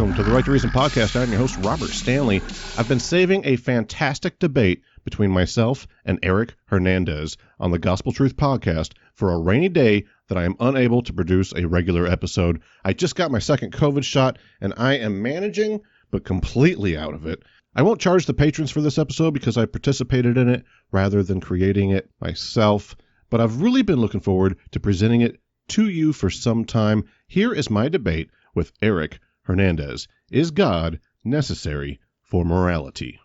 welcome to the Right to Reason podcast. I'm your host, Robert Stanley. I've been saving a fantastic debate between myself and Eric Hernandez on the Gospel Truth podcast for a rainy day that I am unable to produce a regular episode. I just got my second COVID shot, and I am managing, but completely out of it. I won't charge the patrons for this episode because I participated in it rather than creating it myself, but I've really been looking forward to presenting it to you for some time. Here is my debate with Eric Hernandez. Is God necessary for morality?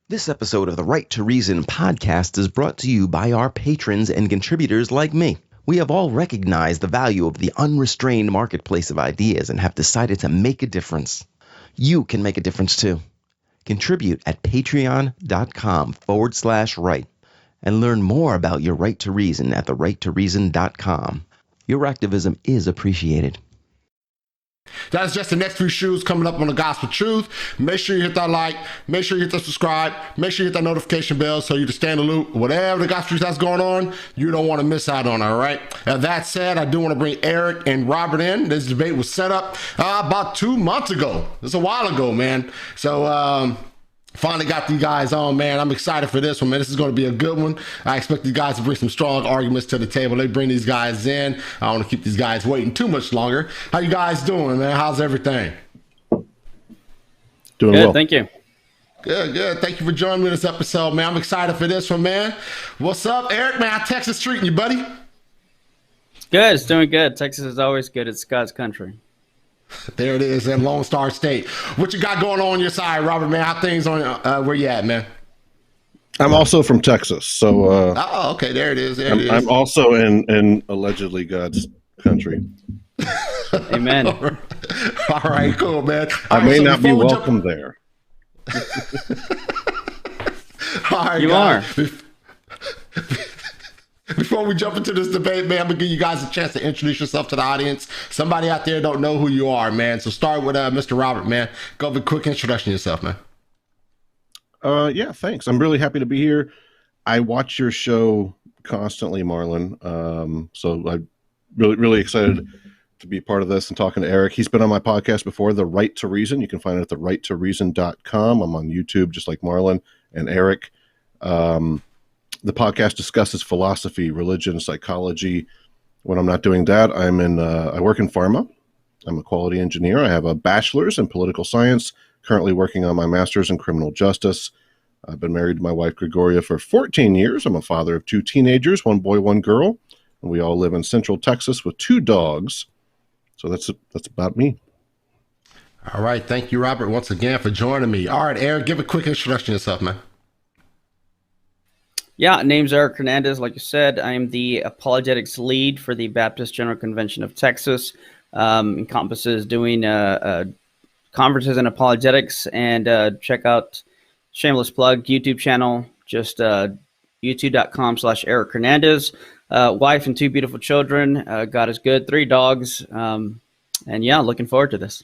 This episode of the Right to Reason podcast is brought to you by our patrons and contributors like me. We have all recognized the value of the unrestrained marketplace of ideas and have decided to make a difference. You can make a difference too. Contribute at patreon.com/right and learn more about your right to reason at therighttoreason.com. Your activism is appreciated. That's just the next few shoes coming up on the Gospel Truth. Make sure you hit that like, make sure you hit that subscribe, make sure you hit that notification bell so you can stay in the loop. Whatever the Gospel Truth that's going on, you don't want to miss out on it, all right? Now, that said, I do want to bring Eric and Robert in. This debate was set up about 2 months ago. It's a while ago, man. So, finally got you guys on, man. I'm excited for this one, man. This is going to be a good one. I expect these guys to bring some strong arguments to the table. They bring these guys in. I don't want to keep these guys waiting too much longer. How you guys doing, man? How's everything? Doing good, well. Thank you. Good. Thank you for joining me this episode, man. I'm excited for this one, man. What's up, Eric, man? How Texas treating you, buddy? Good. It's doing good. Texas is always good. It's God's country. There it is in Lone Star State. What you got going on your side, Robert, man? How things on where you at, man? I'm also from Texas, so okay, there it is. I'm also in allegedly God's country. Amen. All right, cool, man. I may not be welcome there. All right, you guys. are. Before we jump into this debate, man, I'm going to give you guys a chance to introduce yourself to the audience. Somebody out there don't know who you are, man. So start with Mr. Robert, man. Go with a quick introduction of yourself, man. Yeah, thanks. I'm really happy to be here. I watch your show constantly, Marlon. So I'm really excited to be part of this and talking to Eric. He's been on my podcast before, The Right to Reason. You can find it at therighttoreason.com. I'm on YouTube, just like Marlon and Eric. The podcast discusses philosophy, religion, psychology. When I'm not doing that, I work in pharma. I'm a quality engineer. I have a bachelor's in political science, currently working on my master's in criminal justice. I've been married to my wife, Gregoria, for 14 years. I'm a father of 2 teenagers, 1 boy, 1 girl. And we all live in Central Texas with 2 dogs. So that's about me. All right. Thank you, Robert, once again for joining me. All right, Eric, give a quick introduction of yourself, man. Yeah, name's Eric Hernandez. Like you said, I am the apologetics lead for the Baptist General Convention of Texas. Encompasses doing conferences in apologetics, and check out, shameless plug, YouTube channel, just youtube.com/Eric Hernandez. Wife and 2 beautiful children. God is good, 3 dogs. And yeah, looking forward to this.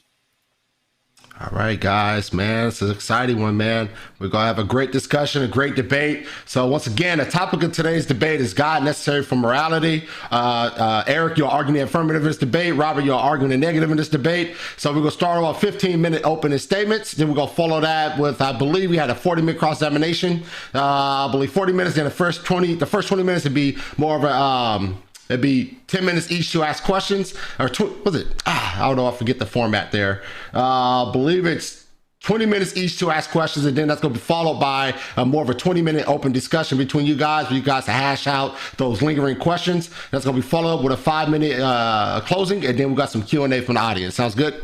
All right, guys, man, it's an exciting one, man. We're going to have a great discussion, a great debate. So once again, the topic of today's debate is God necessary for morality. Eric, you're arguing the affirmative in this debate. Robert, you're arguing the negative in this debate. So we're going to start off 15-minute opening statements. Then we're going to follow that with, I believe we had a 40-minute cross-examination. I believe 40 minutes, then the first 20 minutes would be more of a... It'd be 10 minutes each to ask questions. Or was it? I don't know. I forget the format there. I believe it's 20 minutes each to ask questions, and then that's going to be followed by more of a 20-minute open discussion between you guys, for you guys to hash out those lingering questions. That's going to be followed up with a 5-minute closing, and then we got some Q&A from the audience. Sounds good?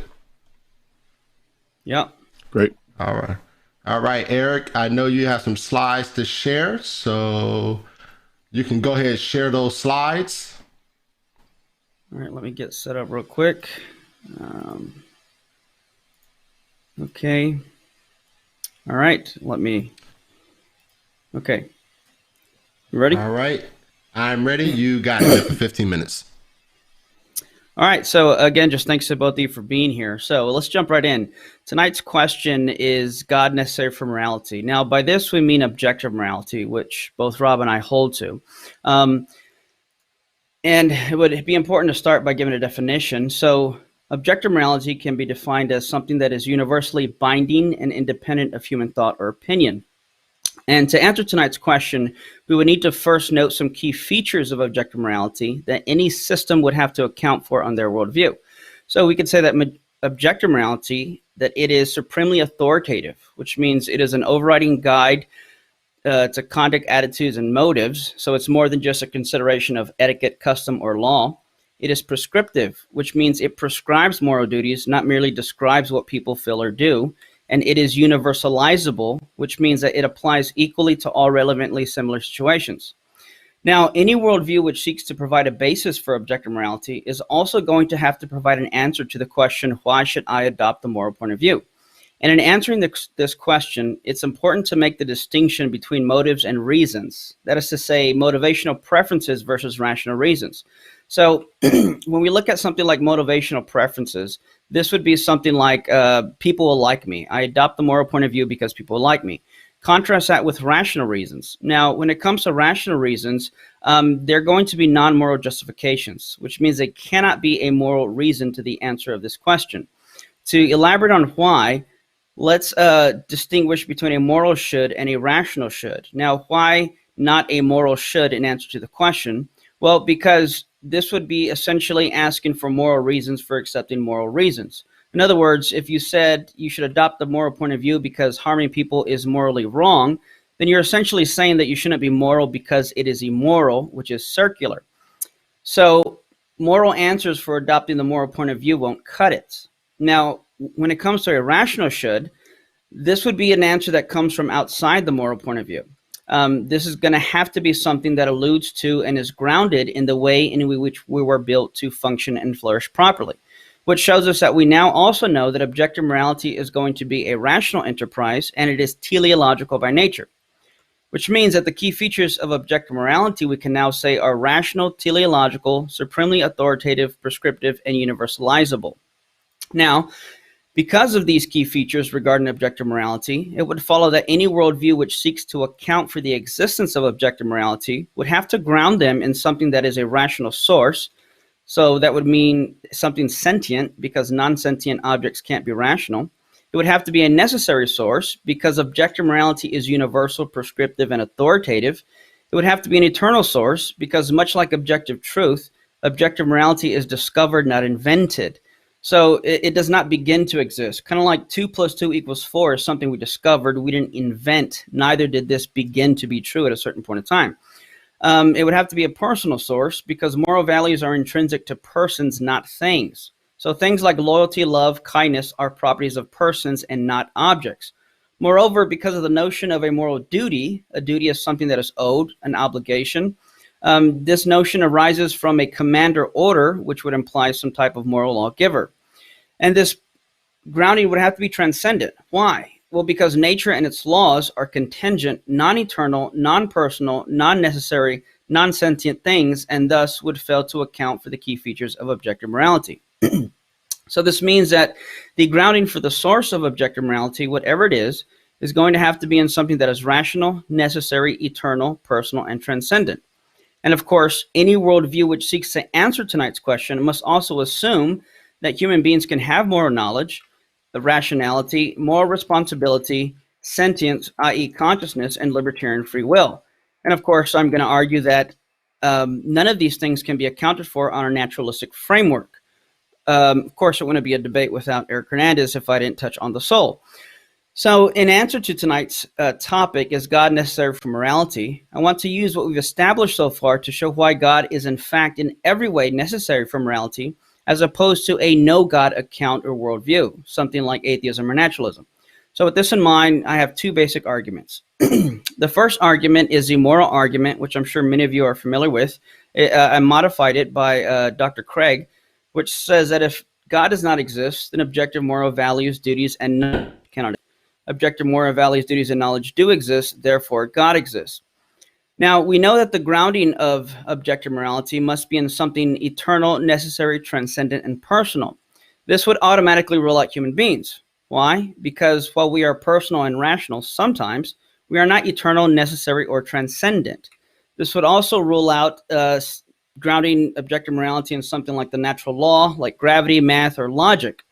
Yeah. Great. All right, Eric, I know you have some slides to share, so you can go ahead and share those slides. All right, let me get set up real quick. Okay. All right, okay. You ready? All right, I'm ready. You got it for 15 minutes. All right, so again, just thanks to both of you for being here. So let's jump right in. Tonight's question is God necessary for morality? Now, by this we mean objective morality, which both Rob and I hold to. And it would be important to start by giving a definition. So Objective morality can be defined as something that is universally binding and independent of human thought or opinion. And to answer tonight's question, we would need to first note some key features of objective morality that any system would have to account for on their worldview. So we could say that objective morality, that it is supremely authoritative, which means it is an overriding guide to conduct, attitudes, and motives. So it's more than just a consideration of etiquette, custom, or law. It is prescriptive, which means it prescribes moral duties, not merely describes what people feel or do. And it is universalizable, which means that it applies equally to all relevantly similar situations. Now, any worldview which seeks to provide a basis for objective morality is also going to have to provide an answer to the question, why should I adopt the moral point of view? And in answering this question, it's important to make the distinction between motives and reasons. That is to say, motivational preferences versus rational reasons. So when we look at something like motivational preferences, this would be something like people will like me. I adopt the moral point of view because people will like me. Contrast that with rational reasons. Now, when it comes to rational reasons, they're going to be non-moral justifications, which means they cannot be a moral reason to the answer of this question. To elaborate on why, let's distinguish between a moral should and a rational should. Now, why not a moral should in answer to the question? Well, because this would be essentially asking for moral reasons for accepting moral reasons. In other words, if you said you should adopt the moral point of view because harming people is morally wrong, then you're essentially saying that you shouldn't be moral because it is immoral, which is circular. So moral answers for adopting the moral point of view won't cut it. Now, when it comes to a rational should, this would be an answer that comes from outside the moral point of view. This is going to have to be something that alludes to and is grounded in the way in which we were built to function and flourish properly, which shows us that we now also know that objective morality is going to be a rational enterprise, and it is teleological by nature, which means that the key features of objective morality we can now say are rational, teleological, supremely authoritative, prescriptive, and universalizable. Now, because of these key features regarding objective morality, it would follow that any worldview which seeks to account for the existence of objective morality would have to ground them in something that is a rational source. So that would mean something sentient, because non-sentient objects can't be rational. It would have to be a necessary source, because objective morality is universal, prescriptive, and authoritative. It would have to be an eternal source, because much like objective truth, objective morality is discovered, not invented. So it does not begin to exist. Kind of like 2 + 2 = 4 is something we discovered. We didn't invent. Neither did this begin to be true at a certain point in time. It would have to be a personal source, because moral values are intrinsic to persons, not things. So things like loyalty, love, kindness are properties of persons and not objects. Moreover, because of the notion of a moral duty, a duty is something that is owed, an obligation. This notion arises from a command or order, which would imply some type of moral lawgiver. And this grounding would have to be transcendent. Why? Well, because nature and its laws are contingent, non-eternal, non-personal, non-necessary, non-sentient things, and thus would fail to account for the key features of objective morality. So this means that the grounding for the source of objective morality, whatever it is going to have to be in something that is rational, necessary, eternal, personal, and transcendent. And of course, any worldview which seeks to answer tonight's question must also assume that human beings can have moral knowledge, the rationality, moral responsibility, sentience, i.e. consciousness, and libertarian free will. And of course, I'm going to argue that none of these things can be accounted for on a naturalistic framework. Of course, it wouldn't be a debate without Eric Hernandez if I didn't touch on the soul. So in answer to tonight's topic, is God necessary for morality? I want to use what we've established so far to show why God is in fact in every way necessary for morality, as opposed to a no-God account or worldview, something like atheism or naturalism. So with this in mind, I have 2 basic arguments. The first argument is the moral argument, which I'm sure many of you are familiar with. I modified it by Dr. Craig, which says that if God does not exist, then objective moral values, duties, and knowledge cannot exist. Objective moral values, duties, and knowledge do exist, therefore God exists. Now, we know that the grounding of objective morality must be in something eternal, necessary, transcendent, and personal. This would automatically rule out human beings. Why? Because while we are personal and rational sometimes, we are not eternal, necessary, or transcendent. This would also rule out grounding objective morality in something like the natural law, like gravity, math, or logic.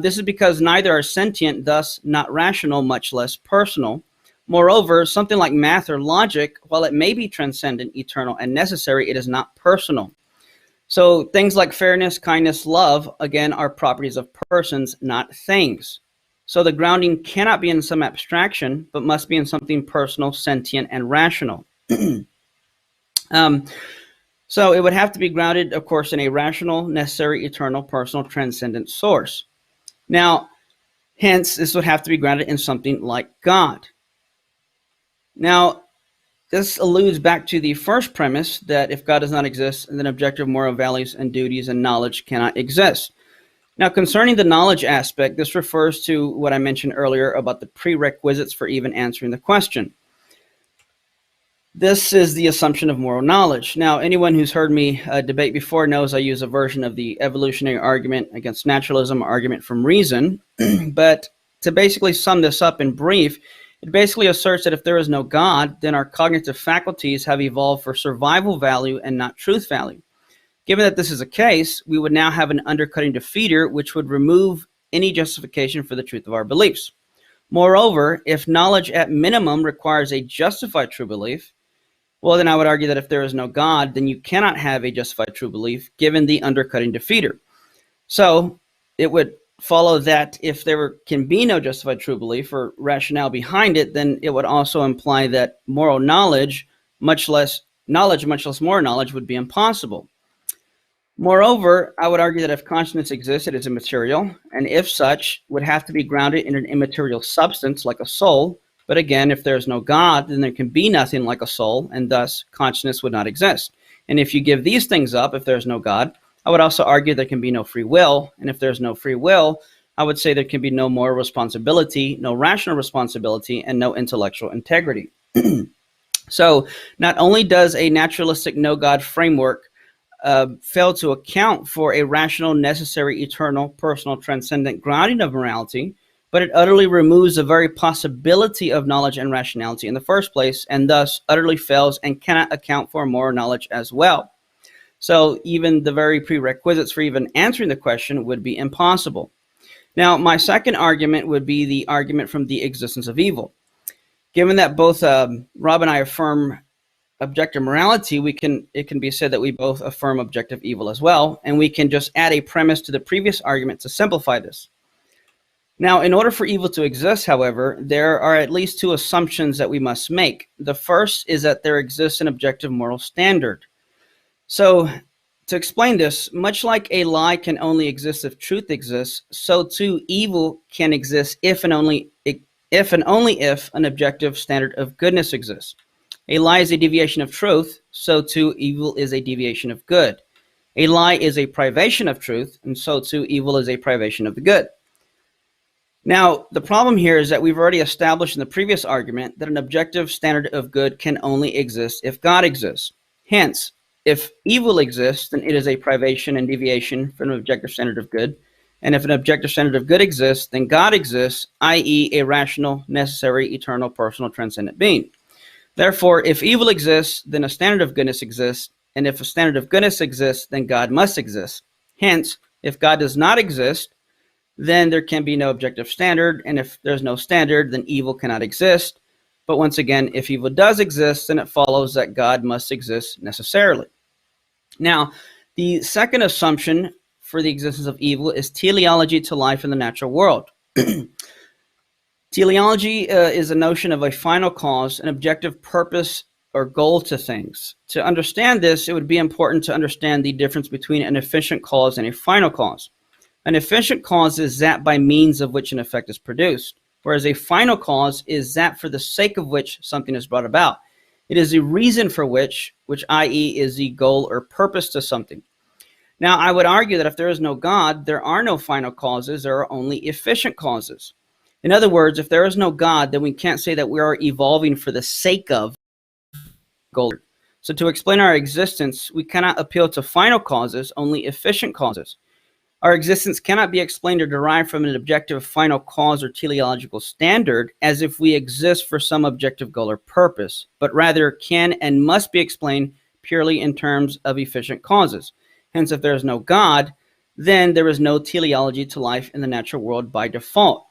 This is because neither are sentient, thus not rational, much less personal. Moreover, something like math or logic, while it may be transcendent, eternal, and necessary, it is not personal. So things like fairness, kindness, love, again, are properties of persons, not things. So the grounding cannot be in some abstraction, but must be in something personal, sentient, and rational. So it would have to be grounded, of course, in a rational, necessary, eternal, personal, transcendent source. Now, hence, this would have to be grounded in something like God. Now, this alludes back to the first premise that if God does not exist, then objective moral values and duties and knowledge cannot exist. Now, concerning the knowledge aspect, this refers to what I mentioned earlier about the prerequisites for even answering the question. This is the assumption of moral knowledge. Now, anyone who's heard me debate before knows I use a version of the evolutionary argument against naturalism, argument from reason. But to basically sum this up in brief, it basically asserts that if there is no God, then our cognitive faculties have evolved for survival value and not truth value. Given that this is the case, we would now have an undercutting defeater, which would remove any justification for the truth of our beliefs. Moreover, if knowledge at minimum requires a justified true belief, well, then I would argue that if there is no God, then you cannot have a justified true belief given the undercutting defeater. So it would follow that if there can be no justified true belief or rationale behind it, then it would also imply that moral knowledge, much less moral knowledge, would be impossible. Moreover, I would argue that if consciousness exists, it is immaterial, and if such, would have to be grounded in an immaterial substance like a soul. But again, if there is no God, then there can be nothing like a soul, and thus consciousness would not exist. And if you give these things up, if there's no God, I would also argue there can be no free will. And if there's no free will, I would say there can be no moral responsibility, no rational responsibility, and no intellectual integrity. So not only does a naturalistic no-God framework fail to account for a rational, necessary, eternal, personal, transcendent grounding of morality, but it utterly removes the very possibility of knowledge and rationality in the first place, and thus utterly fails and cannot account for moral knowledge as well. So even the very prerequisites for even answering the question would be impossible. Now, my second argument would be the argument from the existence of evil. Given that both Rob and I affirm objective morality, it can be said that we both affirm objective evil as well, and we can just add a premise to the previous argument to simplify this. Now, in order for evil to exist, however, there are at least two assumptions that we must make. The first is that there exists an objective moral standard. So, to explain this, much like a lie can only exist if truth exists, so too evil can exist if and only if an objective standard of goodness exists. A lie is a deviation of truth, so too evil is a deviation of good. A lie is a privation of truth, and so too evil is a privation of the good. Now, the problem here is that we've already established in the previous argument that an objective standard of good can only exist if God exists. Hence, if evil exists, then it is a privation and deviation from an objective standard of good. And if an objective standard of good exists, then God exists, i.e. a rational, necessary, eternal, personal, transcendent being. Therefore, if evil exists, then a standard of goodness exists. And if a standard of goodness exists, then God must exist. Hence, if God does not exist, then there can be no objective standard. And if there's no standard, then evil cannot exist. But once again, if evil does exist, then it follows that God must exist necessarily. Now, the second assumption for the existence of evil is teleology to life in the natural world. Teleology is a notion of a final cause, an objective purpose or goal to things. To understand this, it would be important to understand the difference between an efficient cause and a final cause. An efficient cause is that by means of which an effect is produced, whereas a final cause is that for the sake of which something is brought about. It is the reason for which i.e. is the goal or purpose to something. Now, I would argue that if there is no God, there are no final causes, there are only efficient causes. In other words, if there is no God, then we can't say that we are evolving for the sake of goal. So to explain our existence, we cannot appeal to final causes, only efficient causes. Our existence cannot be explained or derived from an objective final cause or teleological standard as if we exist for some objective goal or purpose, but rather can and must be explained purely in terms of efficient causes. Hence, if there is no God, then there is no teleology to life in the natural world by default.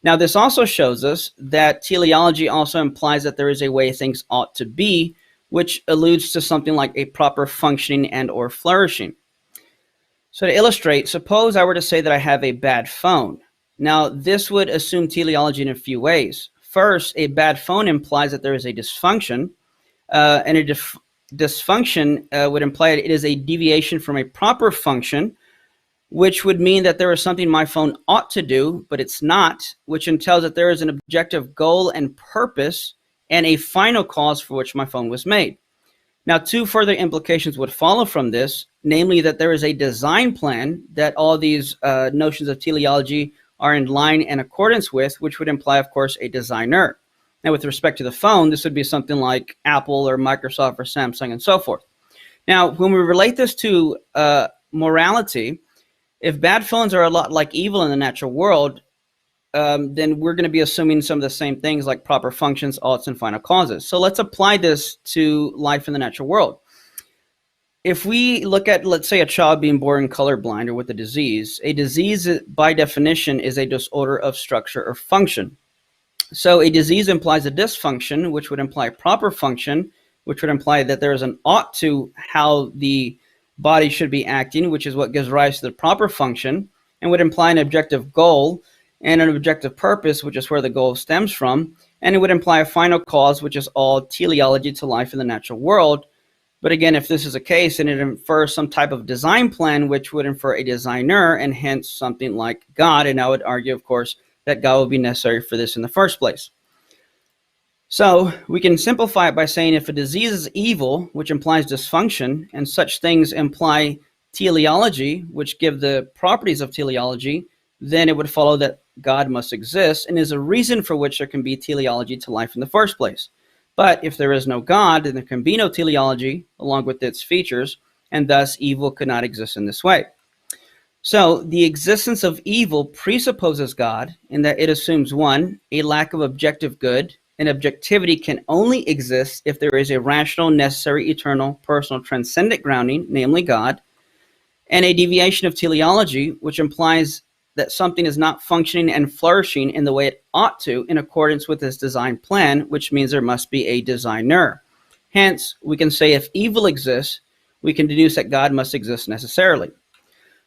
Now, this also shows us that teleology also implies that there is a way things ought to be, which alludes to something like a proper functioning and or flourishing. So to illustrate, suppose I were to say that I have a bad phone. Now, this would assume teleology in a few ways. First, a bad phone implies that there is a dysfunction, and a dysfunction would imply it is a deviation from a proper function, which would mean that there is something my phone ought to do, but it's not, which entails that there is an objective goal and purpose and a final cause for which my phone was made. Now, two further implications would follow from this, namely that there is a design plan that all these notions of teleology are in line and accordance with, which would imply, of course, a designer. Now, with respect to the phone, this would be something like Apple or Microsoft or Samsung and so forth. Now, when we relate this to morality, if bad phones are a lot like evil in the natural world, then we're going to be assuming some of the same things like proper functions, oughts, and final causes. So let's apply this to life in the natural world. If we look at, let's say, a child being born colorblind or with a disease by definition is a disorder of structure or function. So a disease implies a dysfunction, which would imply proper function, which would imply that there is an ought to how the body should be acting, which is what gives rise to the proper function, and would imply an objective goal and an objective purpose, which is where the goal stems from, and it would imply a final cause, which is all teleology to life in the natural world. But again, if this is a case, then it infers some type of design plan, which would infer a designer, and hence something like God, and I would argue, of course, that God would be necessary for this in the first place. So we can simplify it by saying if a disease is evil, which implies dysfunction, and such things imply teleology, which give the properties of teleology, then it would follow that God must exist and is a reason for which there can be teleology to life in the first place. But if there is no God, then there can be no teleology along with its features, and thus evil could not exist in this way. So the existence of evil presupposes God in that it assumes, one, a lack of objective good, and objectivity can only exist if there is a rational, necessary, eternal, personal, transcendent grounding, namely God, and a deviation of teleology, which implies that something is not functioning and flourishing in the way it ought to in accordance with his design plan, which means there must be a designer. Hence, we can say if evil exists, we can deduce that God must exist necessarily.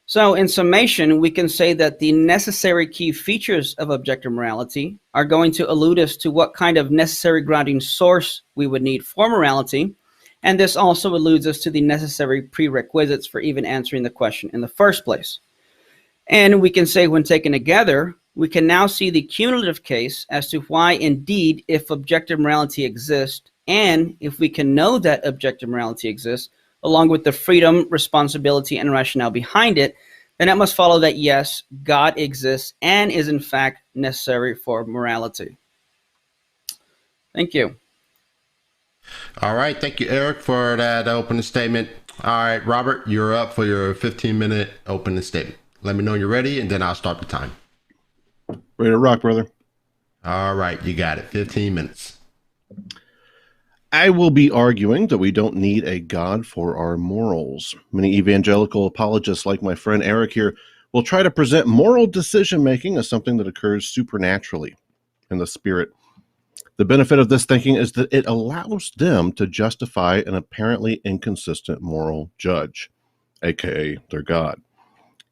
So in summation, we can say that the necessary key features of objective morality are going to allude us to what kind of necessary grounding source we would need for morality, and this also alludes us to the necessary prerequisites for even answering the question in the first place. And we can say when taken together, we can now see the cumulative case as to why indeed, if objective morality exists, and if we can know that objective morality exists, along with the freedom, responsibility, and rationale behind it, then it must follow that yes, God exists and is in fact necessary for morality. Thank you. All right. Thank you, Eric, for that opening statement. All right, Robert, you're up for your 15-minute opening statement. Let me know you're ready, and then I'll start the time. Ready to rock, brother. All right. You got it. 15 minutes. I will be arguing that we don't need a God for our morals. Many evangelical apologists like my friend Eric here will try to present moral decision-making as something that occurs supernaturally in the spirit. The benefit of this thinking is that it allows them to justify an apparently inconsistent moral judge, aka their God.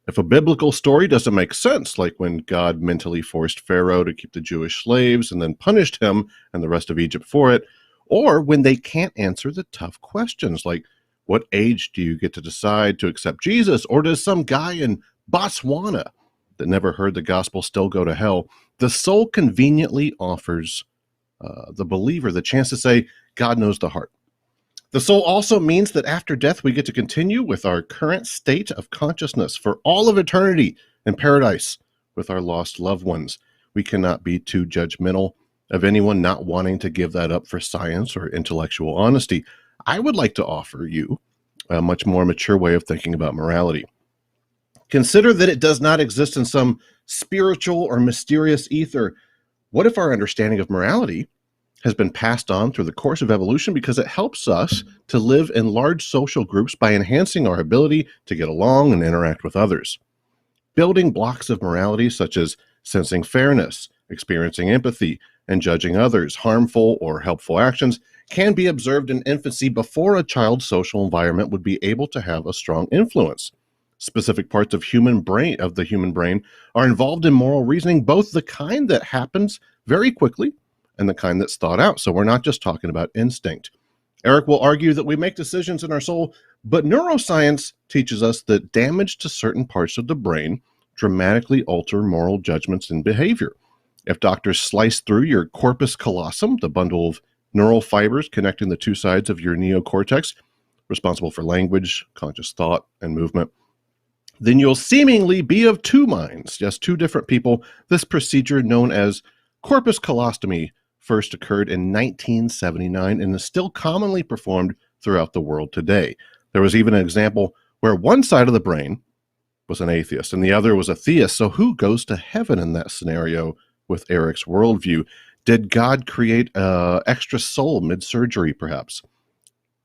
If a biblical story doesn't make sense, like when God mentally forced Pharaoh to keep the Jewish slaves and then punished him and the rest of Egypt for it, or when they can't answer the tough questions like, what age do you get to decide to accept Jesus? Or does some guy in Botswana that never heard the gospel still go to hell? The soul conveniently offers the believer the chance to say, God knows the heart. The soul also means that after death, we get to continue with our current state of consciousness for all of eternity in paradise with our lost loved ones. We cannot be too judgmental of anyone not wanting to give that up for science or intellectual honesty. I would like to offer you a much more mature way of thinking about morality. Consider that it does not exist in some spiritual or mysterious ether. What if our understanding of morality has been passed on through the course of evolution because it helps us to live in large social groups by enhancing our ability to get along and interact with others. Building blocks of morality such as sensing fairness, experiencing empathy, and judging others' harmful or helpful actions can be observed in infancy before a child's social environment would be able to have a strong influence. Specific parts of the human brain are involved in moral reasoning, both the kind that happens very quickly and the kind that's thought out. So we're not just talking about instinct. Eric will argue that we make decisions in our soul, but neuroscience teaches us that damage to certain parts of the brain dramatically alter moral judgments and behavior. If doctors slice through your corpus callosum, the bundle of neural fibers connecting the two sides of your neocortex, responsible for language, conscious thought, and movement, then you'll seemingly be of two minds, just two different people. This procedure, known as corpus callostomy, first occurred in 1979 and is still commonly performed throughout the world today. There was even an example where one side of the brain was an atheist and the other was a theist. So who goes to heaven in that scenario with Eric's worldview? Did God create an extra soul mid-surgery, perhaps?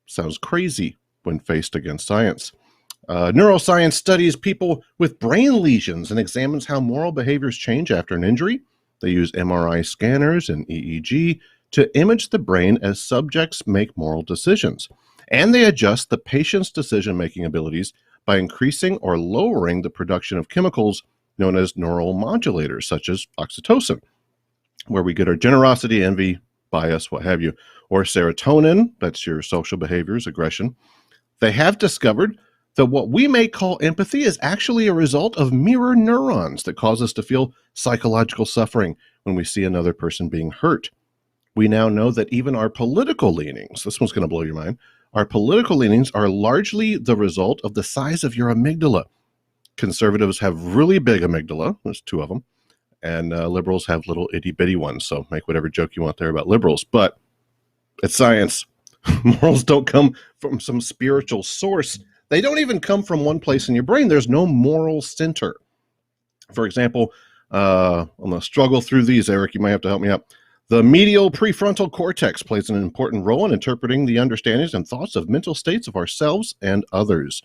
Sounds crazy when faced against science. Neuroscience studies people with brain lesions and examines how moral behaviors change after an injury. They use MRI scanners and EEG to image the brain as subjects make moral decisions. And they adjust the patient's decision-making abilities by increasing or lowering the production of chemicals known as neuromodulators, such as oxytocin, where we get our generosity, envy, bias, what have you, or serotonin, that's your social behaviors, aggression. They have discovered that what we may call empathy is actually a result of mirror neurons that cause us to feel psychological suffering when we see another person being hurt. We now know that even our political leanings, this one's going to blow your mind, our political leanings are largely the result of the size of your amygdala. Conservatives have really big amygdala, there's two of them, and liberals have little itty-bitty ones, so make whatever joke you want there about liberals, but it's science. Morals don't come from some spiritual source. They don't even come from one place in your brain. There's no moral center. For example, I'm going to struggle through these, Eric. You might have to help me out. The medial prefrontal cortex plays an important role in interpreting the understandings and thoughts of mental states of ourselves and others.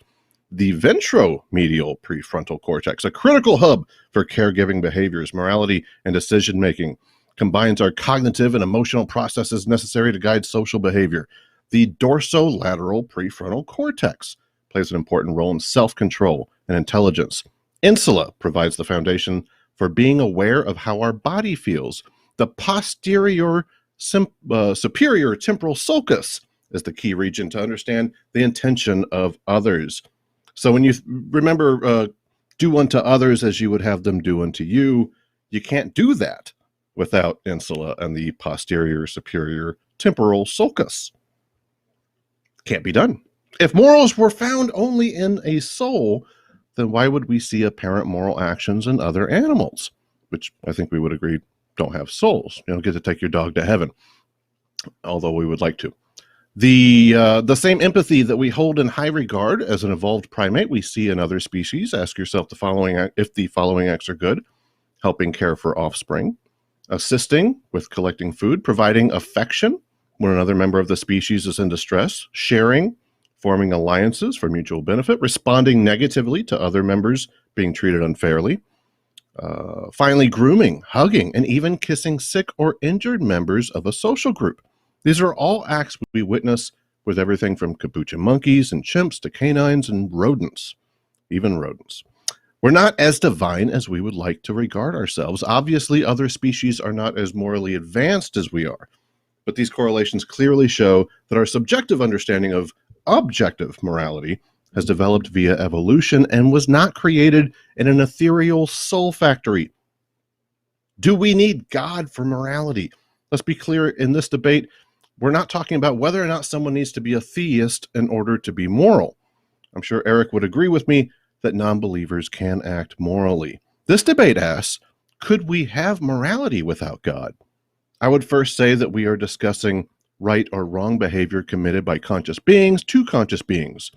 The ventromedial prefrontal cortex, a critical hub for caregiving behaviors, morality, and decision-making, combines our cognitive and emotional processes necessary to guide social behavior. The dorsolateral prefrontal cortex plays an important role in self-control and intelligence. Insula provides the foundation for being aware of how our body feels. The posterior superior temporal sulcus is the key region to understand the intention of others. So when you remember, do unto others as you would have them do unto you, you can't do that without insula and the posterior superior temporal sulcus. Can't be done. If morals were found only in a soul, then why would we see apparent moral actions in other animals, which I think we would agree don't have souls? You don't get to take your dog to heaven, although we would like to. The same empathy that we hold in high regard as an evolved primate, we see in other species. Ask yourself if the following acts are good: helping care for offspring, assisting with collecting food, providing affection when another member of the species is in distress, sharing, forming alliances for mutual benefit, responding negatively to other members being treated unfairly, finally grooming, hugging, and even kissing sick or injured members of a social group. These are all acts we witness with everything from capuchin monkeys and chimps to canines and rodents, even rodents. We're not as divine as we would like to regard ourselves. Obviously, other species are not as morally advanced as we are, but these correlations clearly show that our subjective understanding of objective morality has developed via evolution and was not created in an ethereal soul factory. Do we need God for morality? Let's be clear in this debate. We're not talking about whether or not someone needs to be a theist in order to be moral. I'm sure Eric would agree with me that non-believers can act morally. This debate asks, could we have morality without God? I would first say that we are discussing right or wrong behavior committed by conscious beings to conscious beings.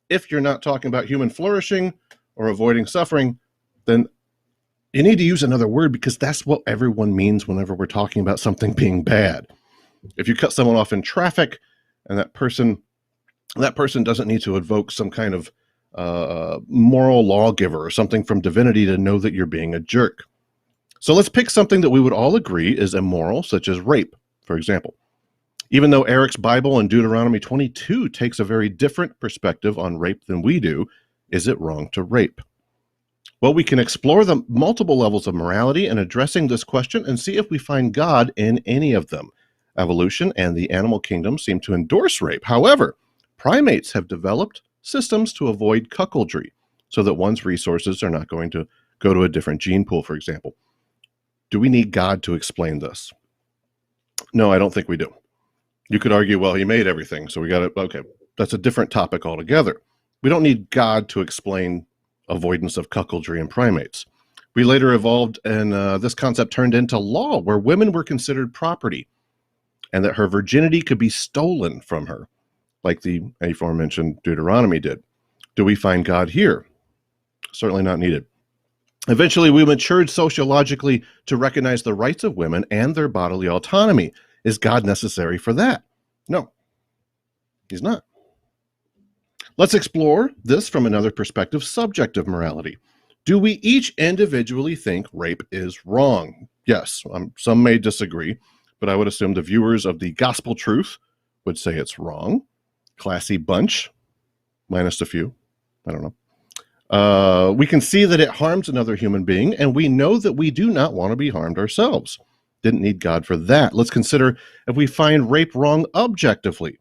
If you're not talking about human flourishing or avoiding suffering, then you need to use another word, because that's what everyone means whenever we're talking about something being bad. If you cut someone off in traffic and that person doesn't need to invoke some kind of moral lawgiver or something from divinity to know that you're being a jerk. So let's pick something that we would all agree is immoral, such as rape, for example. Even though Eric's Bible in Deuteronomy 22 takes a very different perspective on rape than we do, is it wrong to rape? Well, we can explore the multiple levels of morality in addressing this question and see if we find God in any of them. Evolution and the animal kingdom seem to endorse rape. However, primates have developed systems to avoid cuckoldry so that one's resources are not going to go to a different gene pool, for example. Do we need God to explain this? No, I don't think we do. You could argue, well, he made everything, so we got to, okay, that's a different topic altogether. We don't need God to explain avoidance of cuckoldry in primates. We later evolved, and this concept turned into law, where women were considered property, and that her virginity could be stolen from her, like the aforementioned Deuteronomy did. Do we find God here? Certainly not needed. Eventually, we matured sociologically to recognize the rights of women and their bodily autonomy. Is God necessary for that? No, he's not. Let's explore this from another perspective, subjective morality. Do we each individually think rape is wrong? Yes, some may disagree, but I would assume the viewers of the Gospel Truth would say it's wrong. Classy bunch, minus a few. I don't know. We can see that it harms another human being, and we know that we do not want to be harmed ourselves. Didn't need God for that. Let's consider if we find rape wrong objectively.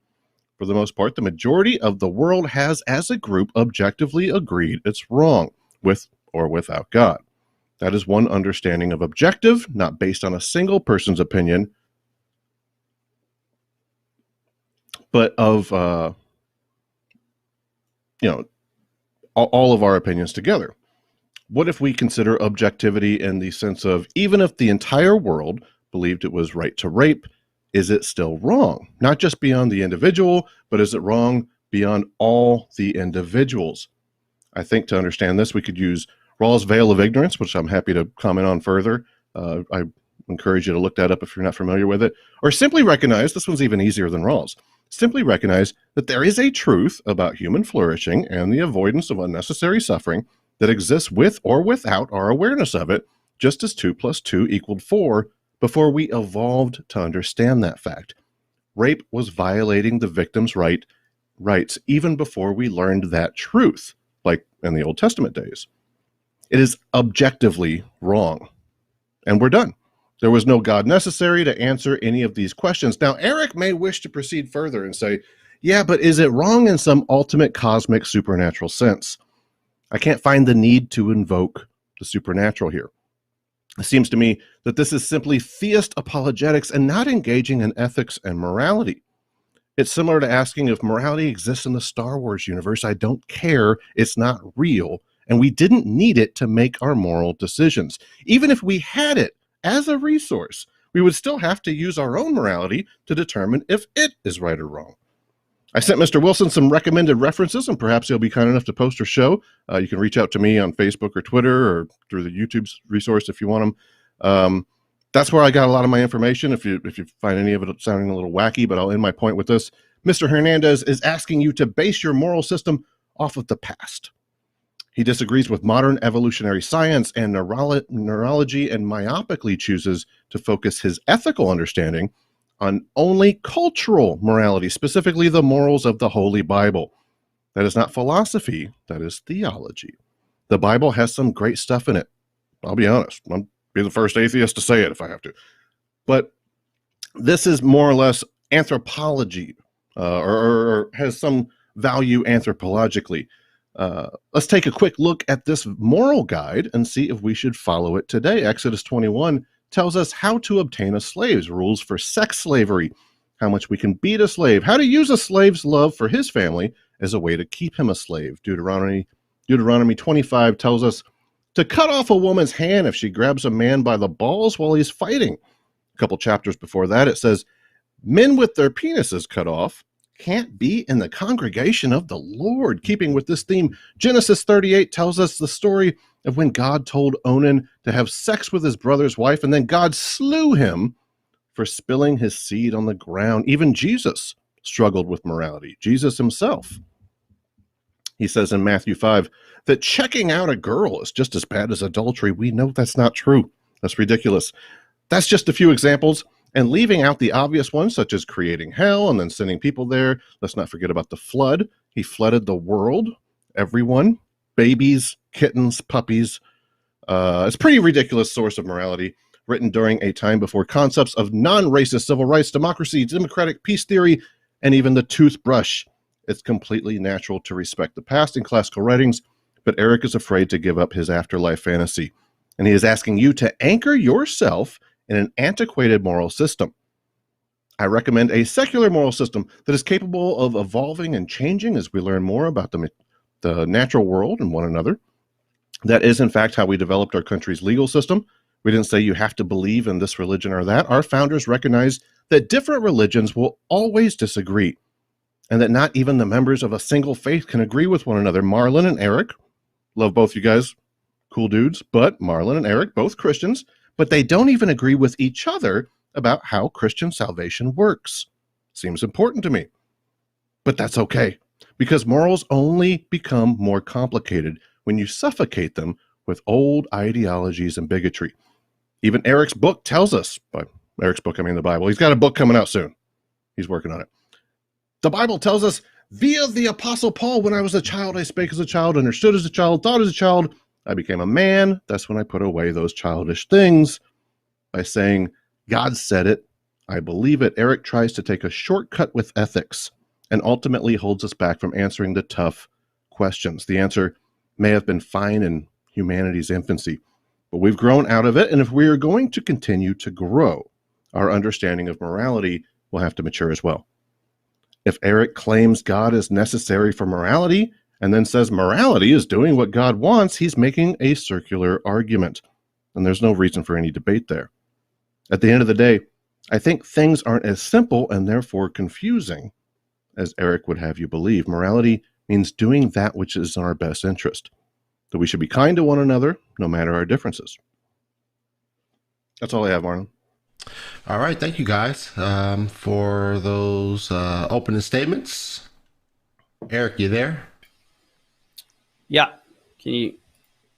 For the most part, the majority of the world has, as a group, objectively agreed it's wrong, with or without God. That is one understanding of objective, not based on a single person's opinion, but of, all of our opinions together. What if we consider objectivity in the sense of, even if the entire world believed it was right to rape, is it still wrong? Not just beyond the individual, but is it wrong beyond all the individuals? I think to understand this, we could use Rawls' veil of ignorance, which I'm happy to comment on further. I encourage you to look that up if you're not familiar with it. Or simply recognize, this one's even easier than Rawls, simply recognize that there is a truth about human flourishing and the avoidance of unnecessary suffering that exists with or without our awareness of it, just as 2 + 2 = 4, before we evolved to understand that fact. Rape was violating the victim's rights even before we learned that truth, like in the Old Testament days. It is objectively wrong. And we're done. There was no God necessary to answer any of these questions. Now, Eric may wish to proceed further and say, yeah, but is it wrong in some ultimate cosmic supernatural sense? I can't find the need to invoke the supernatural here. It seems to me that this is simply theist apologetics and not engaging in ethics and morality. It's similar to asking if morality exists in the Star Wars universe. I don't care. It's not real. And we didn't need it to make our moral decisions. Even if we had it as a resource, we would still have to use our own morality to determine if it is right or wrong. I sent Mr. Wilson some recommended references, and perhaps he'll be kind enough to post or show. You can reach out to me on Facebook or Twitter or through the YouTube resource if you want them. That's where I got a lot of my information, if you find any of it sounding a little wacky, but I'll end my point with this. Mr. Hernandez is asking you to base your moral system off of the past. He disagrees with modern evolutionary science and neurology and myopically chooses to focus his ethical understanding on only cultural morality, specifically the morals of the Holy Bible. That is not philosophy, that is theology. The Bible has some great stuff in it. I'll be honest. I'll be the first atheist to say it if I have to. But this is more or less anthropology, or has some value anthropologically. Let's take a quick look at this moral guide and see if we should follow it today. Exodus 21 tells us how to obtain a slave, rules for sex slavery, how much we can beat a slave, how to use a slave's love for his family as a way to keep him a slave. Deuteronomy 25 tells us to cut off a woman's hand if she grabs a man by the balls while he's fighting. A couple chapters before that, it says, men with their penises cut off can't be in the congregation of the Lord. Keeping with this theme, Genesis 38 tells us the story of when God told Onan to have sex with his brother's wife, and then God slew him for spilling his seed on the ground. Even Jesus struggled with morality. Jesus himself. He says in Matthew 5 that checking out a girl is just as bad as adultery. We know that's not true. That's ridiculous. That's just a few examples. And leaving out the obvious ones, such as creating hell and then sending people there. Let's not forget about the flood. He flooded the world. Everyone, babies, kittens, puppies. It's a pretty ridiculous source of morality, written during a time before concepts of non-racist civil rights, democracy, democratic peace theory, and even the toothbrush. It's completely natural to respect the past in classical writings, but Eric is afraid to give up his afterlife fantasy. And he is asking you to anchor yourself in an antiquated moral system. I recommend a secular moral system that is capable of evolving and changing as we learn more about the natural world and one another. That is, in fact, how we developed our country's legal system. We didn't say you have to believe in this religion or that. Our founders recognized that different religions will always disagree, and that not even the members of a single faith can agree with one another. Marlon and Eric, love both you guys, cool dudes, but Marlon and Eric, both Christians, but they don't even agree with each other about how Christian salvation works. Seems important to me. But that's okay, because morals only become more complicated when you suffocate them with old ideologies and bigotry. Even Eric's book tells us, by Eric's book, I mean the Bible. He's got a book coming out soon. He's working on it. The Bible tells us, via the Apostle Paul, when I was a child, I spake as a child, understood as a child, thought as a child. I became a man. That's when I put away those childish things. By saying, God said it, I believe it. Eric tries to take a shortcut with ethics and ultimately holds us back from answering the tough questions. The answer may have been fine in humanity's infancy, but we've grown out of it. And if we are going to continue to grow, our understanding of morality will have to mature as well. If Eric claims God is necessary for morality and then says morality is doing what God wants, he's making a circular argument. And there's no reason for any debate there. At the end of the day, I think things aren't as simple and therefore confusing as Eric would have you believe. Morality means doing that which is in our best interest, that we should be kind to one another no matter our differences. That's all I have, Marlon. All right, thank you guys for those opening statements. Eric, you there? Yeah. Can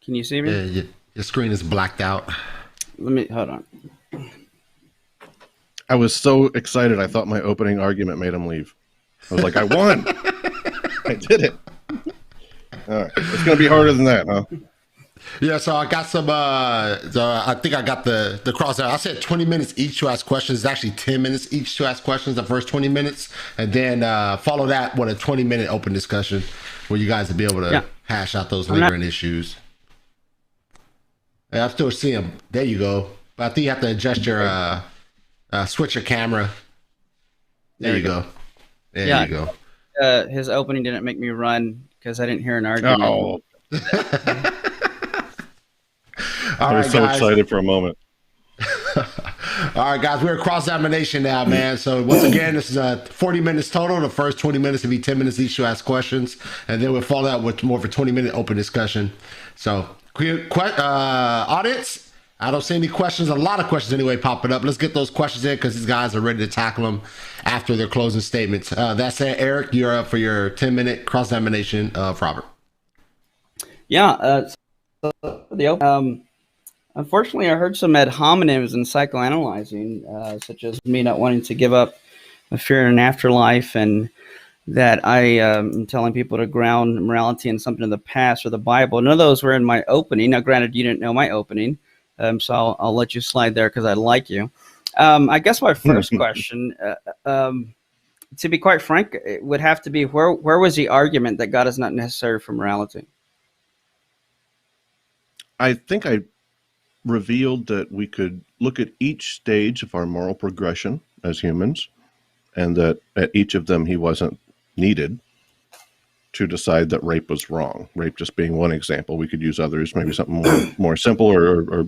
you see me? Yeah, your screen is blacked out. Hold on. I was so excited. I thought my opening argument made him leave. I was like, I won. I did it. All right. It's going to be harder than that, huh? Yeah, so I got some, I think I got the cross out. I said 20 minutes each to ask questions. It's actually 10 minutes each to ask questions, the first 20 minutes. And then follow that with a 20-minute open discussion where you guys will be able to hash out those lingering issues. Yeah, I'm still seeing them. There you go. But I think you have to adjust your, switch your camera. There you go. There you go. His opening didn't make me run because I didn't hear an argument. Oh. I was so excited for a moment. All right, guys, we're cross-examination now, man. So once again, this is 40 minutes total. The first 20 minutes will be 10 minutes each to ask questions, and then we'll follow that with more of a 20-minute open discussion. So, audience, I don't see any questions. A lot of questions anyway popping up. Let's get those questions in because these guys are ready to tackle them after their closing statements. That said, Eric, you're up for your 10-minute cross-examination of Robert. Yeah. Unfortunately, I heard some ad hominems in psychoanalyzing, such as me not wanting to give up a fear in an afterlife, and that I am telling people to ground morality in something in the past or the Bible. None of those were in my opening. Now, granted, you didn't know my opening, so I'll let you slide there because I like you. I guess my first question, to be quite frank, it would have to be where was the argument that God is not necessary for morality? I think I revealed that we could look at each stage of our moral progression as humans, and that at each of them he wasn't needed to decide that rape was wrong. Rape just being one example. We could use others, maybe something more simple, or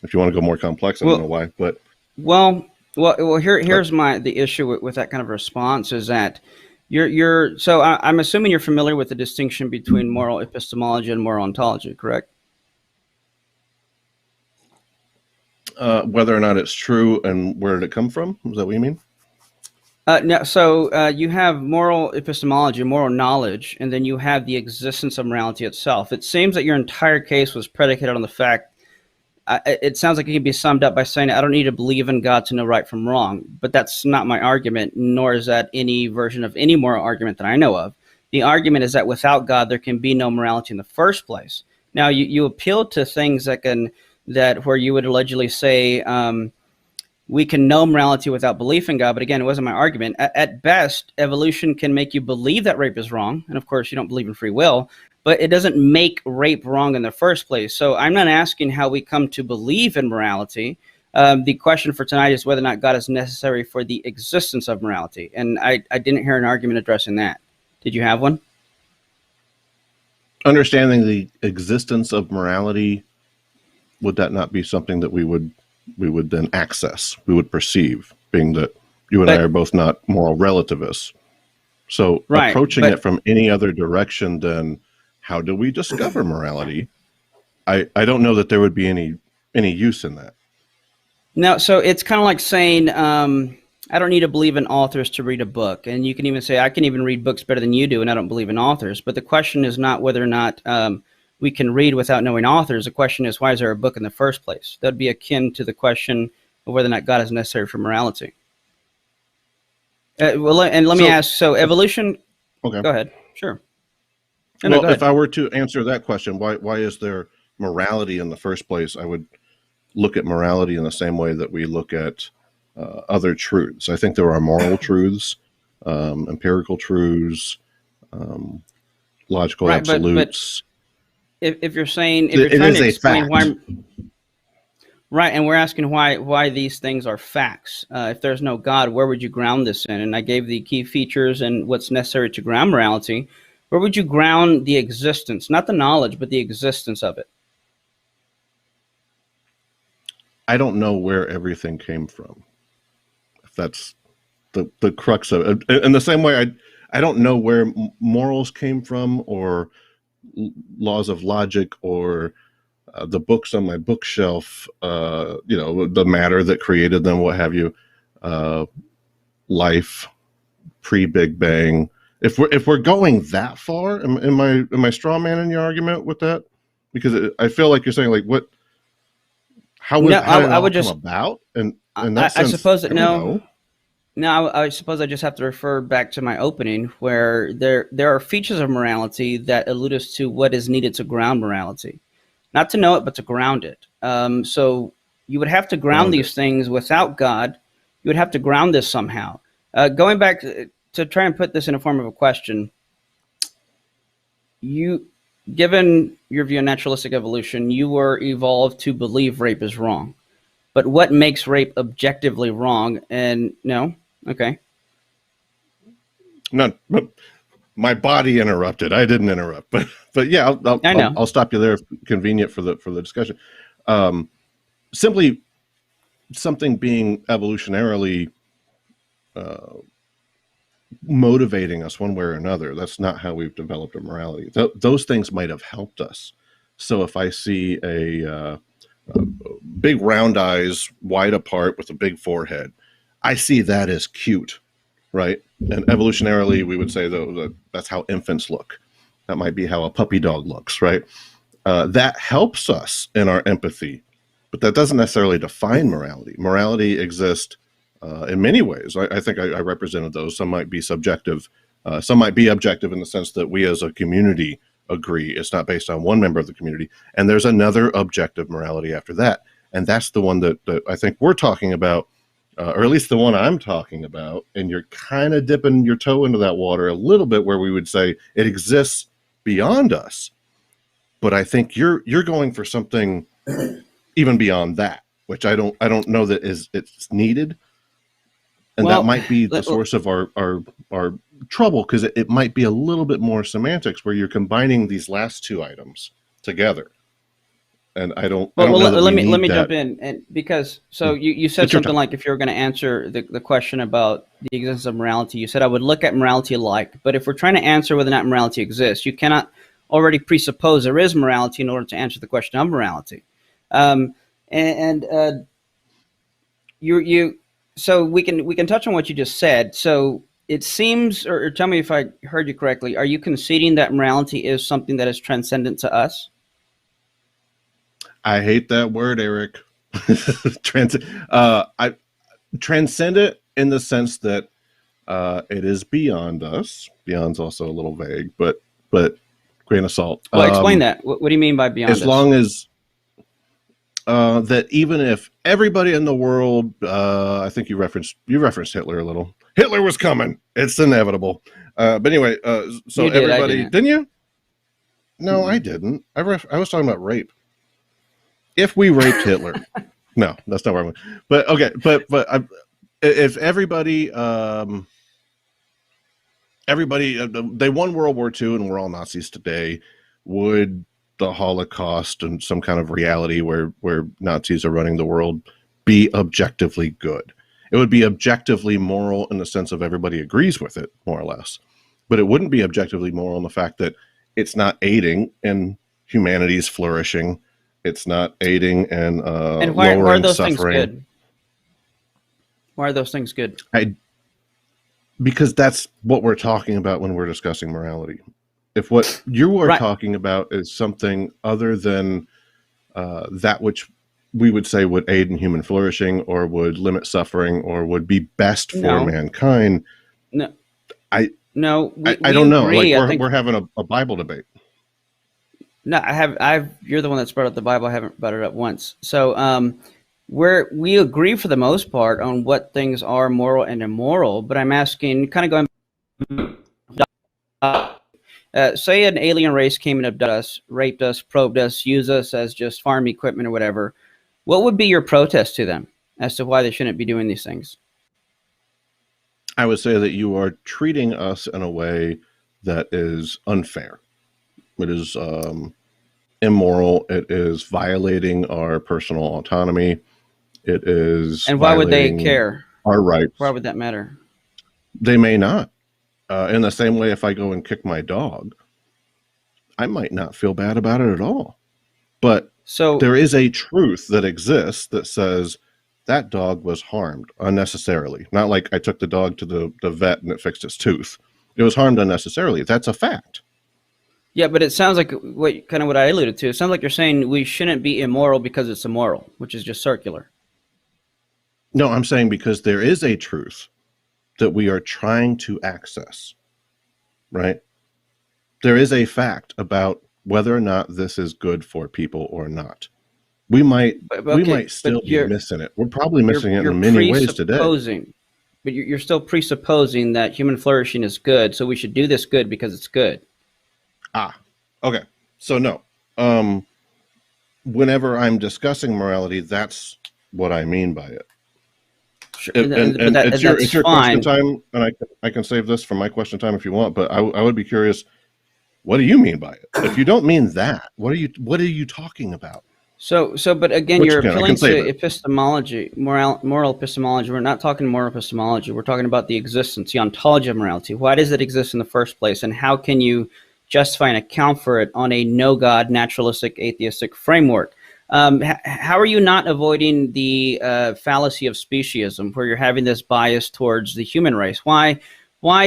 if you want to go more complex, I don't know why. But well, here's the issue with that kind of response is that so I'm assuming you're familiar with the distinction between moral epistemology and moral ontology, correct? Whether or not it's true and where did it come from? Is that what you mean? No, so you have moral epistemology, moral knowledge, and then you have the existence of morality itself. It seems that your entire case was predicated on the fact. It sounds like it can be summed up by saying, I don't need to believe in God to know right from wrong. But that's not my argument, nor is that any version of any moral argument that I know of. The argument is that without God, there can be no morality in the first place. Now, you appeal to things that where you would allegedly say, we can know morality without belief in God. But again, it wasn't my argument. At best, evolution can make you believe that rape is wrong. And of course, you don't believe in free will, but it doesn't make rape wrong in the first place. So I'm not asking how we come to believe in morality. The question for tonight is whether or not God is necessary for the existence of morality. And I didn't hear an argument addressing that. Did you have one? Understanding the existence of morality, would that not be something that we would then access, we would perceive, being that you and I are both not moral relativists. So approaching it from any other direction than how do we discover morality, I don't know that there would be any use in that. No, so it's kind of like saying, I don't need to believe in authors to read a book. And you can even say, I can even read books better than you do, and I don't believe in authors. But the question is not whether or not we can read without knowing authors. The question is, why is there a book in the first place? That would be akin to the question of whether or not God is necessary for morality. Let me ask, so evolution... Okay. Go ahead. Sure. Well, if I were to answer that question, why is there morality in the first place? I would look at morality in the same way that we look at other truths. I think there are moral truths, empirical truths, logical absolutes. But if you're saying, if you're trying to explain why, right, and we're asking why these things are facts. If there's no God, where would you ground this in? And I gave the key features and what's necessary to ground morality. Where would you ground the existence, not the knowledge, but the existence of it? I don't know where everything came from. If that's the crux of it. In the same way, I don't know where morals came from, or laws of logic, or the books on my bookshelf, the matter that created them, what have you, life, pre-Big Bang. If we're going that far, am I straw manning your argument with that? Because I feel like you're saying, like, what? How would I would just come about? And I suppose that no. No, I suppose I just have to refer back to my opening, where there are features of morality that allude us to what is needed to ground morality. Not to know it, but to ground it. So you would have to ground these things without God. You would have to ground this somehow. Going back to try and put this in a form of a question, given your view on naturalistic evolution, you were evolved to believe rape is wrong. But what makes rape objectively wrong? And no? Okay. No, my body interrupted. I didn't interrupt, but yeah, I'll stop you there if convenient for the discussion. Simply something being evolutionarily motivating us one way or another. That's not how we've developed a morality. Those things might have helped us. So if I see a big round eyes wide apart with a big forehead, I see that as cute, right? And evolutionarily, we would say that that's how infants look. That might be how a puppy dog looks, right? That helps us in our empathy, but that doesn't necessarily define morality. Morality exists in many ways. I think I represented those. Some might be subjective. Some might be objective in the sense that we as a community agree it's not based on one member of the community. And there's another objective morality after that. And that's the one that I think we're talking about, or at least the one I'm talking about. And you're kind of dipping your toe into that water a little bit, where we would say it exists beyond us. But I think you're going for something even beyond that, which I don't know that it's needed. And that might be the source of our trouble, because it might be a little bit more semantics, where you're combining these last two items together. And I don't. Let me jump in, and because you said something like, if you're going to answer the question about the existence of morality, you said I would look at morality alike. But if we're trying to answer whether or not morality exists, you cannot already presuppose there is morality in order to answer the question of morality. you so we can touch on what you just said. So it seems, or tell me if I heard you correctly, are you conceding that morality is something that is transcendent to us? I hate that word, Eric. I transcendent in the sense that it is beyond us. Beyond's also a little vague, but grain of salt. Well, explain that. What do you mean by beyond as us? long as that even if everybody in the world, I think you referenced Hitler a little. Hitler was coming. It's inevitable. But anyway, so You did, everybody, didn't. you? No, I didn't. I was talking about rape. If we raped Hitler, no, that's not where I went. But okay, but if everybody, they won World War II and we're all Nazis today, would the Holocaust and some kind of reality where Nazis are running the world be objectively good? It would be objectively moral in the sense of everybody agrees with it, more or less. But it wouldn't be objectively moral in the fact that it's not aiding in humanity's flourishing. It's not aiding in And why are lowering those suffering. things good? Why are those things good? Because that's what we're talking about when we're discussing morality. If what you are talking about is something other than that which we would say would aid in human flourishing or would limit suffering or would be best for mankind, I don't know. Agree. Like we're having a Bible debate. No, you're the one that's brought up the Bible. I haven't brought it up once. So we agree for the most part on what things are moral and immoral, but I'm asking, kind of going, say an alien race came and abducted us, raped us, probed us, used us as just farm equipment or whatever. What would be your protest to them as to why they shouldn't be doing these things? I would say that you are treating us in a way that is unfair. It is immoral. It is violating our personal autonomy. It is. And why would they care? Our rights. Why would that matter? They may not. In the same way, if I go and kick my dog, I might not feel bad about it at all. But there is a truth that exists that says that dog was harmed unnecessarily. Not like I took the dog to the vet and it fixed its tooth. It was harmed unnecessarily. That's a fact. Yeah, but it sounds like what I alluded to. It sounds like you're saying we shouldn't be immoral because it's immoral, which is just circular. No, I'm saying because there is a truth that we are trying to access, right? There is a fact about whether or not this is good for people or not. We might still be missing it. We're probably missing it in many ways today. But you're still presupposing that human flourishing is good, so we should do this good because it's good. Okay. So no. Whenever I'm discussing morality, that's what I mean by it. Sure. And it's your question time, and I can save this for my question time if you want, but I would be curious, what do you mean by it? If you don't mean that, what are you talking about? But again, you're appealing to epistemology, moral epistemology. We're not talking moral epistemology. We're talking about the existence, the ontology of morality. Why does it exist in the first place, and how can you justify and account for it on a no-God, naturalistic, atheistic framework? How are you not avoiding the fallacy of speciesism, where you're having this bias towards the human race? Why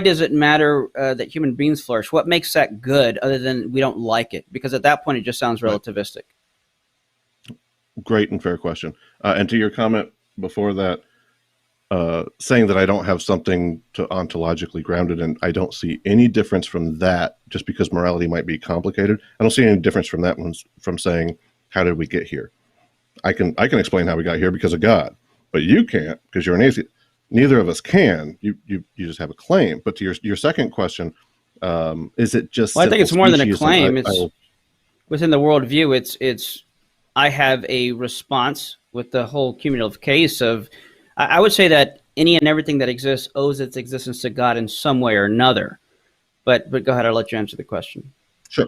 does it matter that human beings flourish? What makes that good other than we don't like it? Because at that point, it just sounds relativistic. Great and fair question. And to your comment before that, saying that I don't have something to ontologically ground it in, I don't see any difference from that, just because morality might be complicated. I don't see any difference from that one from saying, how did we get here? I can explain how we got here because of God, but you can't because you're an atheist. Neither of us can. You just have a claim. But to your second question, is it just? Well, I think it's more than a claim. It's within the worldview. It's. I have a response with the whole cumulative case of. I would say that any and everything that exists owes its existence to God in some way or another. But go ahead. I'll let you answer the question. Sure.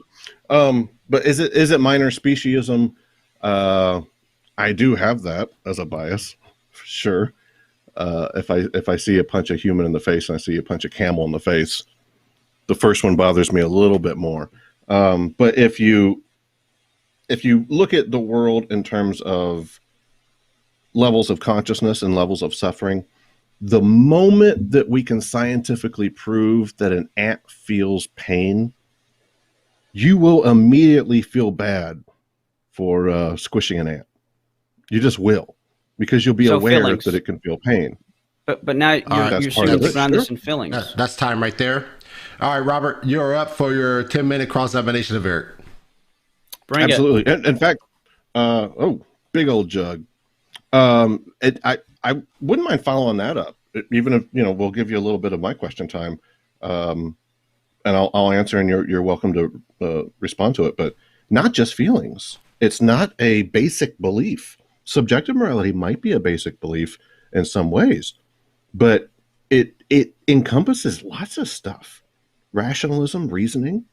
But is it minor speciesism? I do have that as a bias, for sure. If I see a punch a human in the face and I see a punch a camel in the face, the first one bothers me a little bit more. But if you look at the world in terms of levels of consciousness and levels of suffering. The moment that we can scientifically prove that an ant feels pain, you will immediately feel bad for squishing an ant. You just will, because you'll be aware feelings. that it can feel pain. But now you're saying it's grounded in feelings. That's time right there. All right, Robert, you're up for your 10-minute cross-examination of Eric. Bring Absolutely. In fact, big old jug. I wouldn't mind following that up, even if, we'll give you a little bit of my question time, and I'll answer, and you're welcome to respond to it. But not just feelings. It's not a basic belief. Subjective morality might be a basic belief in some ways, but it encompasses lots of stuff. Rationalism, reasoning,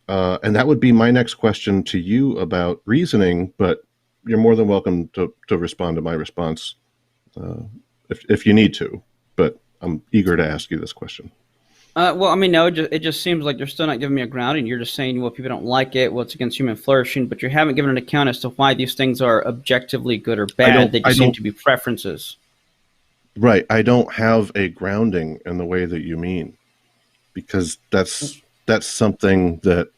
and that would be my next question to you about reasoning, but you're more than welcome to respond to my response if you need to, but I'm eager to ask you this question. Well, I mean, no, it just seems like you're still not giving me a grounding. You're just saying, well, people don't like it, well, it's against human flourishing, but you haven't given an account as to why these things are objectively good or bad. They just seem to be preferences. Right. I don't have a grounding in the way that you mean, because that's something that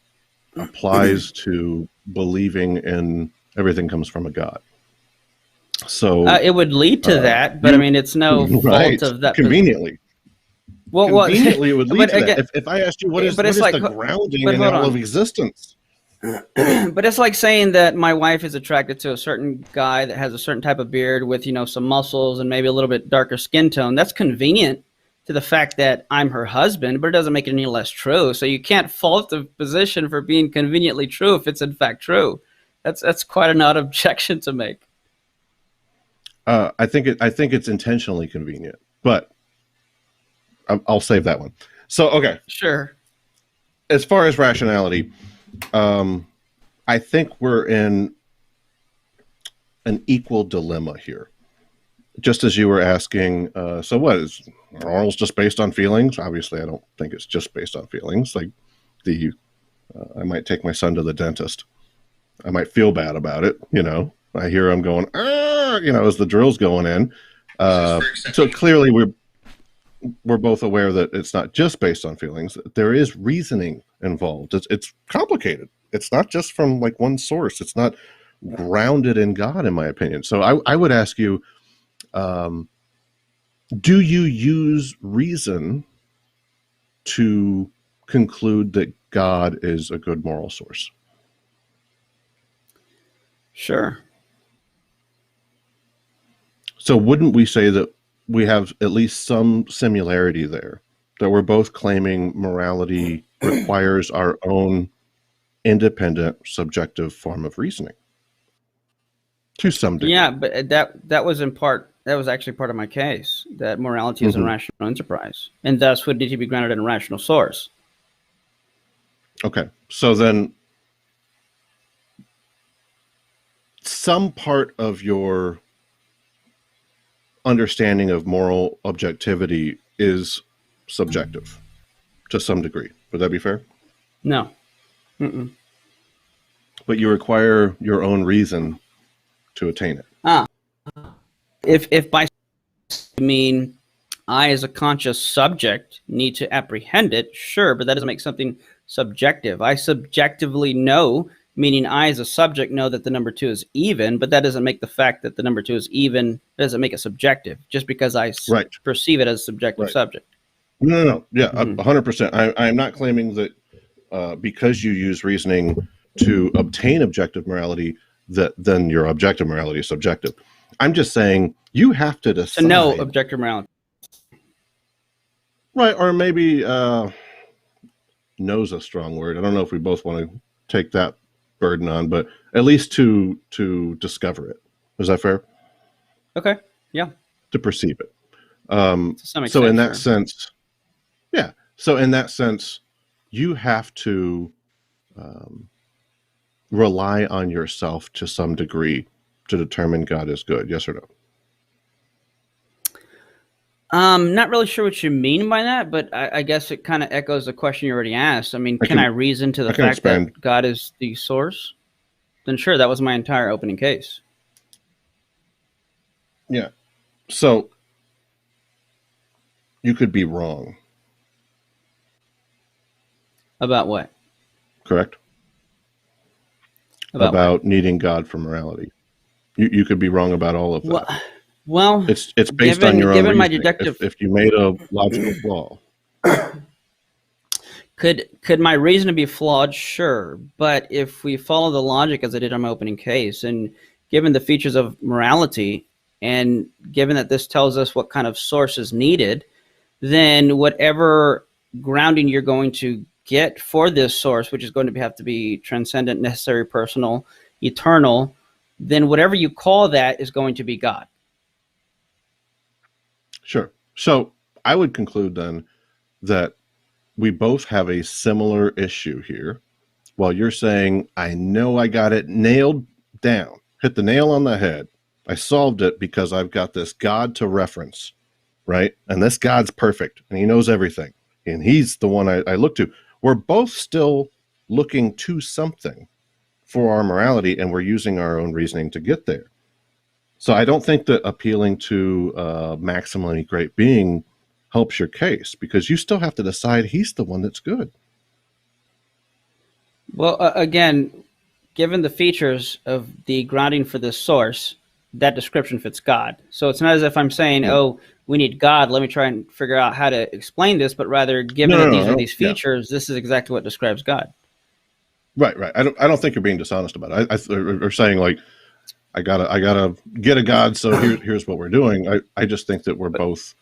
applies to believing in everything comes from a God. So it would lead to that, but I mean, it's no fault of that. Conveniently. Conveniently, it would lead to that. If I asked you what is the grounding in all of existence? But it's like saying that my wife is attracted to a certain guy that has a certain type of beard with, some muscles and maybe a little bit darker skin tone. That's convenient to the fact that I'm her husband, but it doesn't make it any less true. So you can't fault the position for being conveniently true if it's in fact true. That's quite an odd objection to make. I think it's intentionally convenient, but I'll save that one. So, okay. Sure. As far as rationality, I think we're in an equal dilemma here. Just as you were asking, so what is morals just based on feelings? Obviously, I don't think it's just based on feelings. Like I might take my son to the dentist. I might feel bad about it. I hear him going, as the drill's going in. So clearly we're both aware that it's not just based on feelings. There is reasoning involved. It's complicated. It's not just from like one source. It's not grounded in God, in my opinion. So I would ask you, do you use reason to conclude that God is a good moral source? Sure. So wouldn't we say that we have at least some similarity there, that we're both claiming morality requires our own independent, subjective form of reasoning to some degree? Yeah, but that was actually part of my case, that morality is a rational enterprise, and thus would need to be grounded in a rational source. Okay, so then some part of your understanding of moral objectivity is subjective to some degree. Would that be fair? No. Mm-mm. But you require your own reason to attain it. If by mean I as a conscious subject need to apprehend it, sure, but that doesn't make something subjective. I subjectively know, meaning I as a subject know that the number 2 is even, but that doesn't make the fact that the number 2 is even, doesn't make it subjective, just because I perceive it as a subjective subject. No. Yeah, 100%. I'm not claiming that because you use reasoning to obtain objective morality, that then your objective morality is subjective. I'm just saying you have to decide. To know objective morality. Right, or maybe know's a strong word. I don't know if we both want to take that burden on, but at least to discover it. Is that fair? Okay. Yeah. To perceive it. So in that sense, yeah. So in that sense, you have to rely on yourself to some degree to determine God is good. Yes or no? Not really sure what you mean by that, but I guess it kind of echoes the question you already asked. I mean, can I reason to the fact that God is the source? Then sure, that was my entire opening case. Yeah. So you could be wrong, About what? correct? About what? About needing God for morality. You could be wrong about all of Well, that. well, It's based on given your own given my reasoning. deductive, If you made a logical flaw, could my reason be flawed? Sure, but if we follow the logic as I did on my opening case, and given the features of morality, and given that this tells us what kind of source is needed, then whatever grounding you're going to get for this source, which is going to have to be transcendent, necessary, personal, eternal, then whatever you call that is going to be God. sure. So I would conclude then that we both have a similar issue here. While you're saying, I know I got it nailed down, hit the nail on the head. I solved it because I've got this God to reference, right? And this God's perfect and he knows everything. And he's the one I look to. We're both still looking to something for our morality, and we're using our own reasoning to get there. So I don't think that appealing to maximally great being helps your case, because you still have to decide he's the one that's good. Well, again, given the features of the grounding for this source, that description fits God. So it's not as if I'm saying, Yeah. oh, we need God. Let me try and figure out how to explain this. But rather, given that these are these features, this is exactly what describes God. Right. I don't think you're being dishonest about it. Or saying like, I gotta get a God, so here's what we're doing. I just think that we're both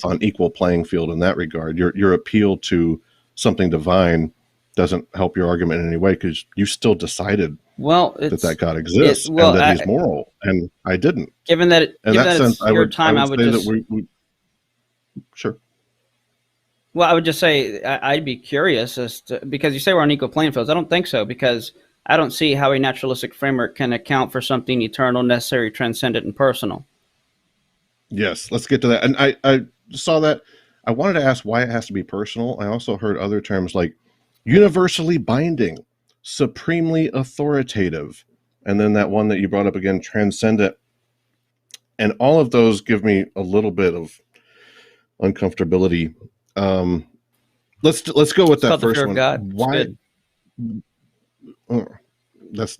on equal playing field in that regard. Your appeal to something divine doesn't help your argument in any way, because you still decided that God exists and that he's moral, and I didn't. Given that, In that sense, it's your time, I would say just that we sure. Well, I would just say I'd be curious as to, because you say we're on equal playing fields. I don't think so, because I don't see how a naturalistic framework can account for something eternal, necessary, transcendent, and personal. Yes, let's get to that. And I saw that. I wanted to ask why it has to be personal. I also heard other terms like universally binding, supremely authoritative, and then that one that you brought up again, transcendent. And all of those give me a little bit of uncomfortability. Let's go with that first one. God. Why? Oh, that's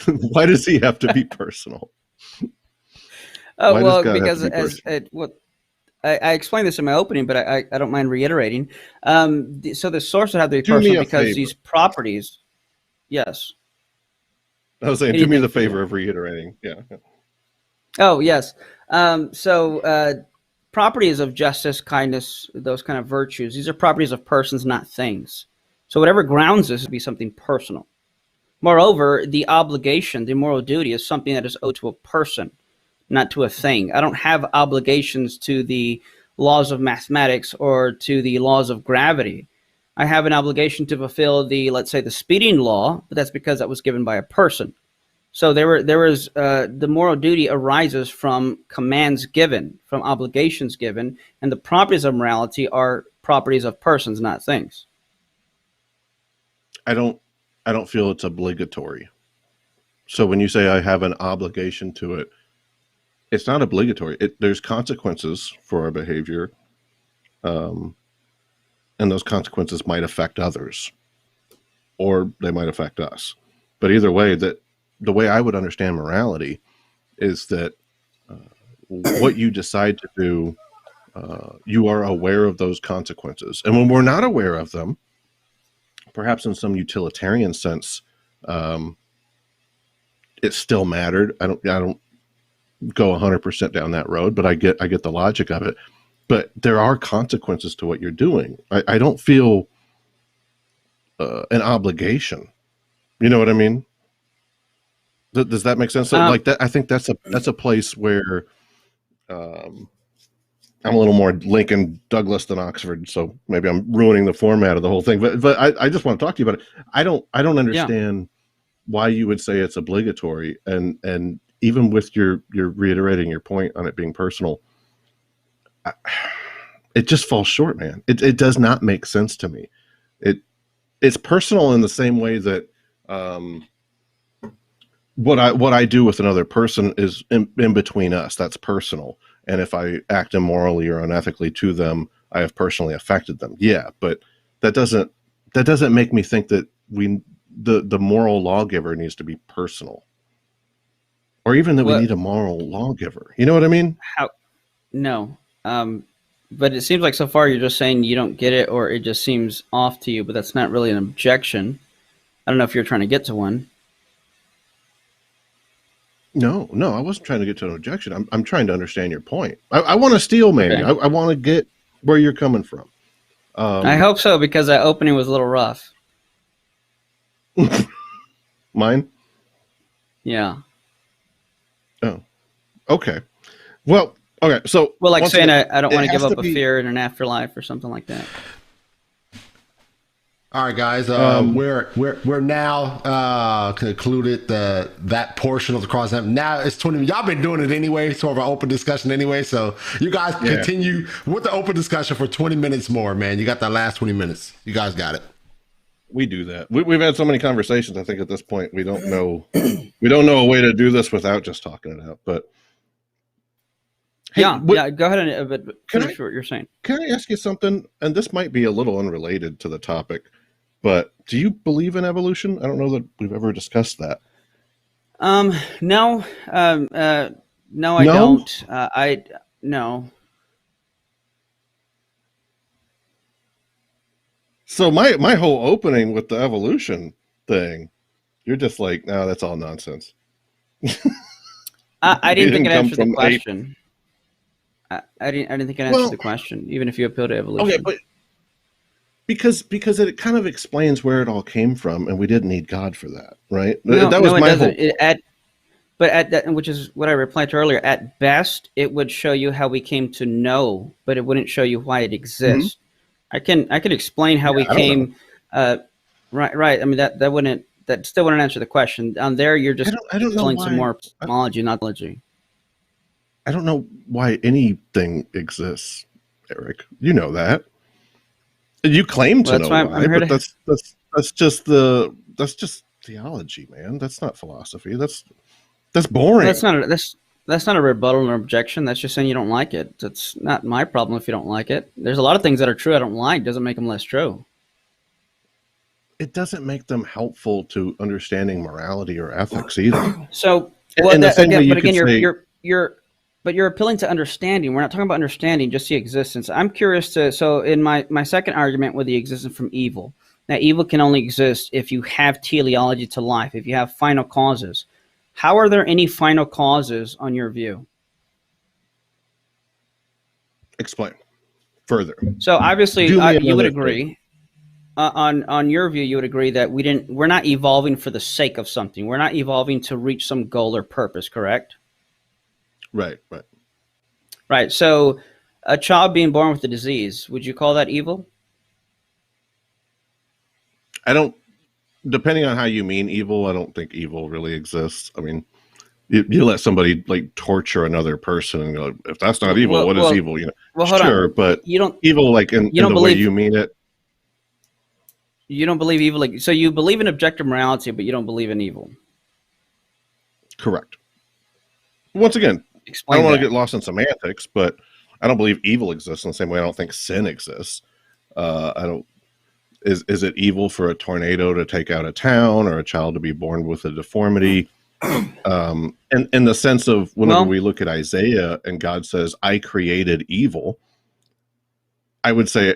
why does he have to be personal? Oh, well, because I explained this in my opening, but I don't mind reiterating. So the source would have to be personal because these properties. Yes. I was saying, do me the favor of reiterating. Yeah. Oh, yes. So properties of justice, kindness, those kind of virtues, these are properties of persons, not things. So whatever grounds this would be something personal. Moreover, the obligation, the moral duty, is something that is owed to a person, not to a thing. I don't have obligations to the laws of mathematics or to the laws of gravity. I have an obligation to fulfill let's say, the speeding law, but that's because that was given by a person. So the moral duty arises from commands given, from obligations given, and the properties of morality are properties of persons, not things. I don't feel it's obligatory. So when you say I have an obligation to it, it's not obligatory. There's consequences for our behavior, and those consequences might affect others, or they might affect us. But either way, that the way I would understand morality is that what you decide to do, you are aware of those consequences. And when we're not aware of them, perhaps in some utilitarian sense, it still mattered. I don't go 100% down that road, but I get the logic of it. But there are consequences to what you're doing. I don't feel an obligation. You know what I mean? Does that make sense? So like that, I think that's a place where I'm a little more Lincoln Douglas than Oxford, so maybe I'm ruining the format of the whole thing. But I just want to talk to you about it. I don't understand why you would say it's obligatory, and even with your reiterating your point on it being personal, it just falls short, man. It does not make sense to me. It's personal in the same way that what I do with another person is in between us. That's personal. And if I act immorally or unethically to them, I have personally affected them. Yeah, but that doesn't make me think that the moral lawgiver needs to be personal, or even that we need a moral lawgiver. You know what I mean? No. But it seems like so far you're just saying you don't get it, or it just seems off to you. But that's not really an objection. I don't know if you're trying to get to one. No, I wasn't trying to get to an objection. I'm trying to understand your point. I want to steal, man. Okay. I want to get where you're coming from. I hope so, because that opening was a little rough. Mine? Yeah. Oh, okay. Well, okay. So, like saying again, I don't want to give up a fear in an afterlife or something like that. All right, guys. We're now concluded that portion of the cross. Now it's 20. Y'all been doing it anyway, sort of an open discussion anyway. So you guys continue with the open discussion for 20 minutes more, man. You got that last 20 minutes. You guys got it. We do that. We've had so many conversations. I think at this point we don't know a way to do this without just talking it out. But hey, yeah. Go ahead and finish what you're saying. Can I ask you something? And this might be a little unrelated to the topic. But do you believe in evolution? I don't know that we've ever discussed that. No. No, I don't. No. So my whole opening with the evolution thing, you're just like, no, that's all nonsense. I didn't think it answered the question. I didn't think it answered the question, even if you appeal to evolution. Okay, but because it kind of explains where it all came from, and we didn't need God for that, right? That was my whole. Which is what I replied to earlier. At best, it would show you how we came to know, but it wouldn't show you why it exists. Mm-hmm. I could explain how we came. Right. I mean that still wouldn't answer the question. On there, you're just telling some more epistemology, not theology. I don't know why anything exists, Eric. You know that. You claim to know why, but that's just theology, man. That's not philosophy. That's boring. That's not a rebuttal or objection. That's just saying you don't like it. That's not my problem if you don't like it. There's a lot of things that are true I don't like. Doesn't make them less true. It doesn't make them helpful to understanding morality or ethics either. So, you're appealing to understanding. We're not talking about understanding, just the existence. I'm curious so in my second argument with the existence from evil, that evil can only exist if you have teleology to life, if you have final causes. How are there any final causes on your view? Explain further. So obviously you would agree on your view, you would agree that we're not evolving for the sake of something. We're not evolving to reach some goal or purpose, correct? Right. So a child being born with a disease, would you call that evil? Depending on how you mean evil, I don't think evil really exists. I mean, you let somebody like torture another person and go, if that's not evil, what is evil? Sure, but you don't evil like in the way you mean it. You don't believe evil, so you believe in objective morality, but you don't believe in evil. Correct. Once again, I don't want to get lost in semantics, but I don't believe evil exists in the same way I don't think sin exists. Is it evil for a tornado to take out a town or a child to be born with a deformity? And in the sense of whenever we look at Isaiah and God says, I created evil, I would say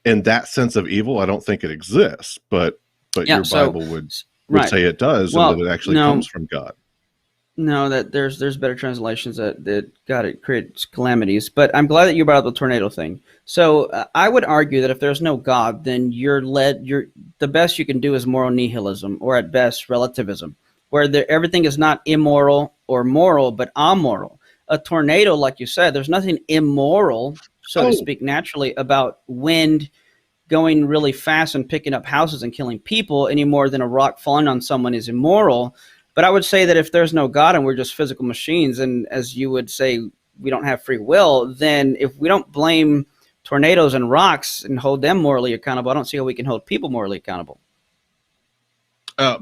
in that sense of evil, I don't think it exists, but your Bible would say it does, and that it actually comes from God. No, that there's better translations that God, it creates calamities. But I'm glad that you brought up the tornado thing. So I would argue that if there's no God, then the best you can do is moral nihilism, or at best relativism, where everything is not immoral or moral, but amoral. A tornado, like you said, there's nothing immoral, so to speak, naturally about wind going really fast and picking up houses and killing people any more than a rock falling on someone is immoral. But I would say that if there's no God and we're just physical machines, and as you would say, we don't have free will, then if we don't blame tornadoes and rocks and hold them morally accountable, I don't see how we can hold people morally accountable.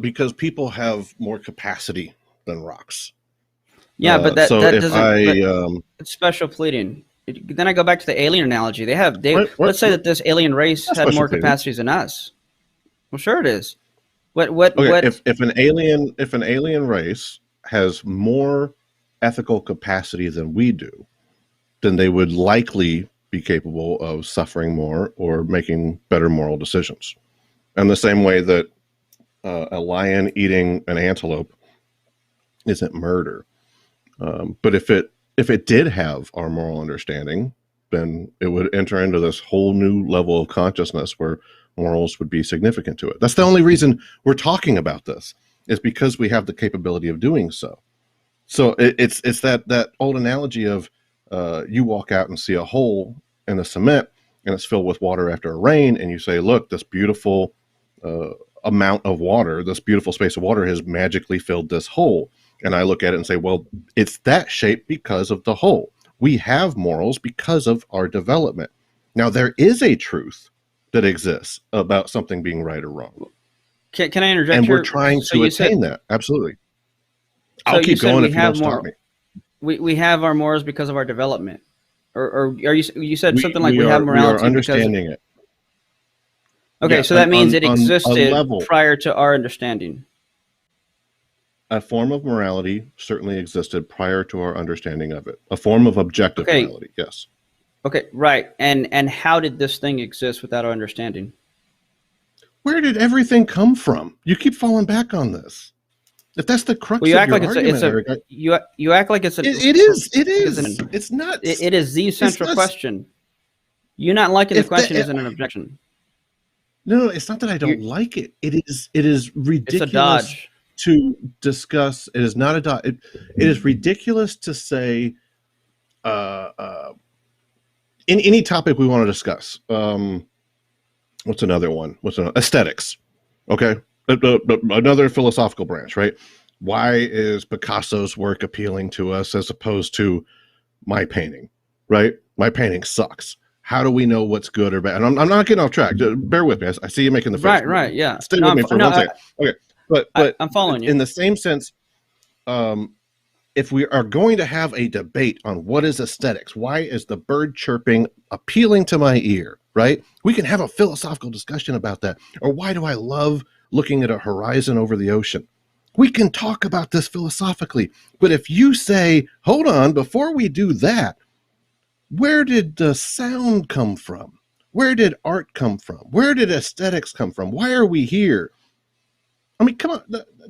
Because people have more capacity than rocks. Yeah, but that so that if doesn't. It's special pleading. Then I go back to the alien analogy. Let's say that this alien race That's had special more pleading. capacities than us. Well, sure it is. Okay, What? if an alien race has more ethical capacity than we do, then they would likely be capable of suffering more or making better moral decisions. And the same way that a lion eating an antelope isn't murder. But if it did have our moral understanding, then it would enter into this whole new level of consciousness where morals would be significant to it. That's the only reason we're talking about this, is because we have the capability of doing so. So it's that old analogy of you walk out and see a hole in the cement and it's filled with water after a rain, and you say, look, this beautiful amount of water, this beautiful space of water has magically filled this hole. And I look at it and say, well, it's that shape because of the hole. We have morals because of our development. Now, there is a truth that exists about something being right or wrong. Can I interject and here? we're trying to attain that. Absolutely. I'll keep going if you don't stop me. We have our morals because of our development. Or are you said something like we have morality we are understanding it. Okay, so that means it existed level, prior to our understanding. A form of morality certainly existed prior to our understanding of it. A form of objective morality, yes. Okay, right. And how did this thing exist without our understanding? Where did everything come from? You keep falling back on this. If that's the crux of your argument, Eric, you act like it's a. It is. It's not. It is the central question. You not liking the question isn't an objection. No, it's not that I don't like it. It is ridiculous. It's a dodge to discuss. It is not a dodge. It is ridiculous to say. In any topic we want to discuss. What's another one? Aesthetics? Okay. Another philosophical branch, right? Why is Picasso's work appealing to us as opposed to my painting, right? My painting sucks. How do we know what's good or bad? And I'm not getting off track. Bear with me. I see you making the face. Right, yeah. Stay with me for 1 second. Okay, but I'm following you. In the same sense, if we are going to have a debate on what is aesthetics, why is the bird chirping appealing to my ear, right? We can have a philosophical discussion about that. Or why do I love looking at a horizon over the ocean? We can talk about this philosophically. But if you say, hold on, before we do that, where did the sound come from? Where did art come from? Where did aesthetics come from? Why are we here? I mean, come on.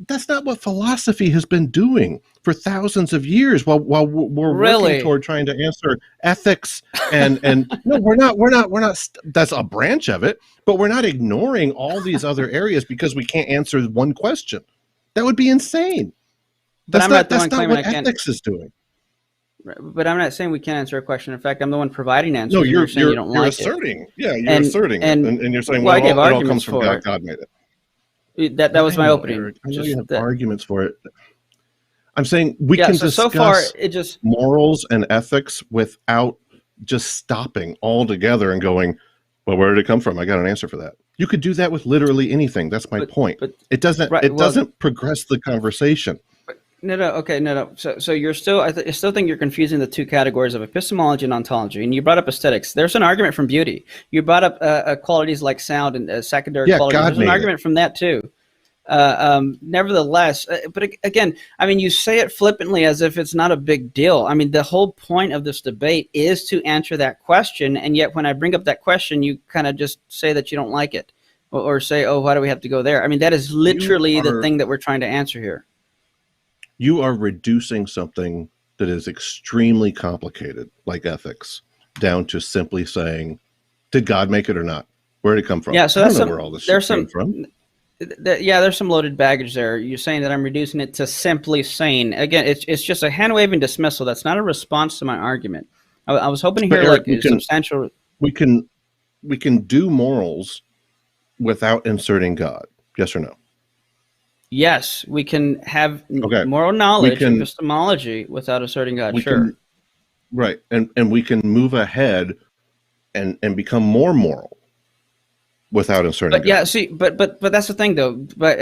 That's not what philosophy has been doing for thousands of years while we're working toward trying to answer ethics and no, we're not. That's a branch of it, but we're not ignoring all these other areas because we can't answer one question. That would be insane. That's not what ethics is doing. But I'm not saying we can't answer a question. In fact, I'm the one providing answers. No, you're saying you don't like asserting. It. Yeah, you're asserting it. And you're saying, well, it all comes from God. God made it. That was my opening. Eric, I know you have arguments for it. I'm saying we can discuss so far, morals and ethics without just stopping altogether and going, well, where did it come from? I got an answer for that. You could do that with literally anything. That's my point. But it doesn't. It doesn't progress the conversation. No. So you're still. I still think you're confusing the two categories of epistemology and ontology. And you brought up aesthetics. There's an argument from beauty. You brought up qualities like sound and secondary qualities. There's an argument from that too. Nevertheless, but again, I mean, you say it flippantly as if it's not a big deal. I mean, the whole point of this debate is to answer that question. And yet when I bring up that question, you kind of just say that you don't like it or say, oh, why do we have to go there? I mean, that is literally the thing that we're trying to answer here. You are reducing something that is extremely complicated, like ethics, down to simply saying, did God make it or not? Where did it come from? Yeah, so I don't know where all this came from. There's some loaded baggage there. You're saying that I'm reducing it to simply saying, again, it's just a hand-waving dismissal. That's not a response to my argument. I was hoping to hear Eric, like substantial. We can do morals without inserting God. Yes or no? Yes, we can have moral knowledge and epistemology without asserting God. Sure. Right. And we can move ahead and become more moral without inserting But yeah, God. see, but that's the thing, though. But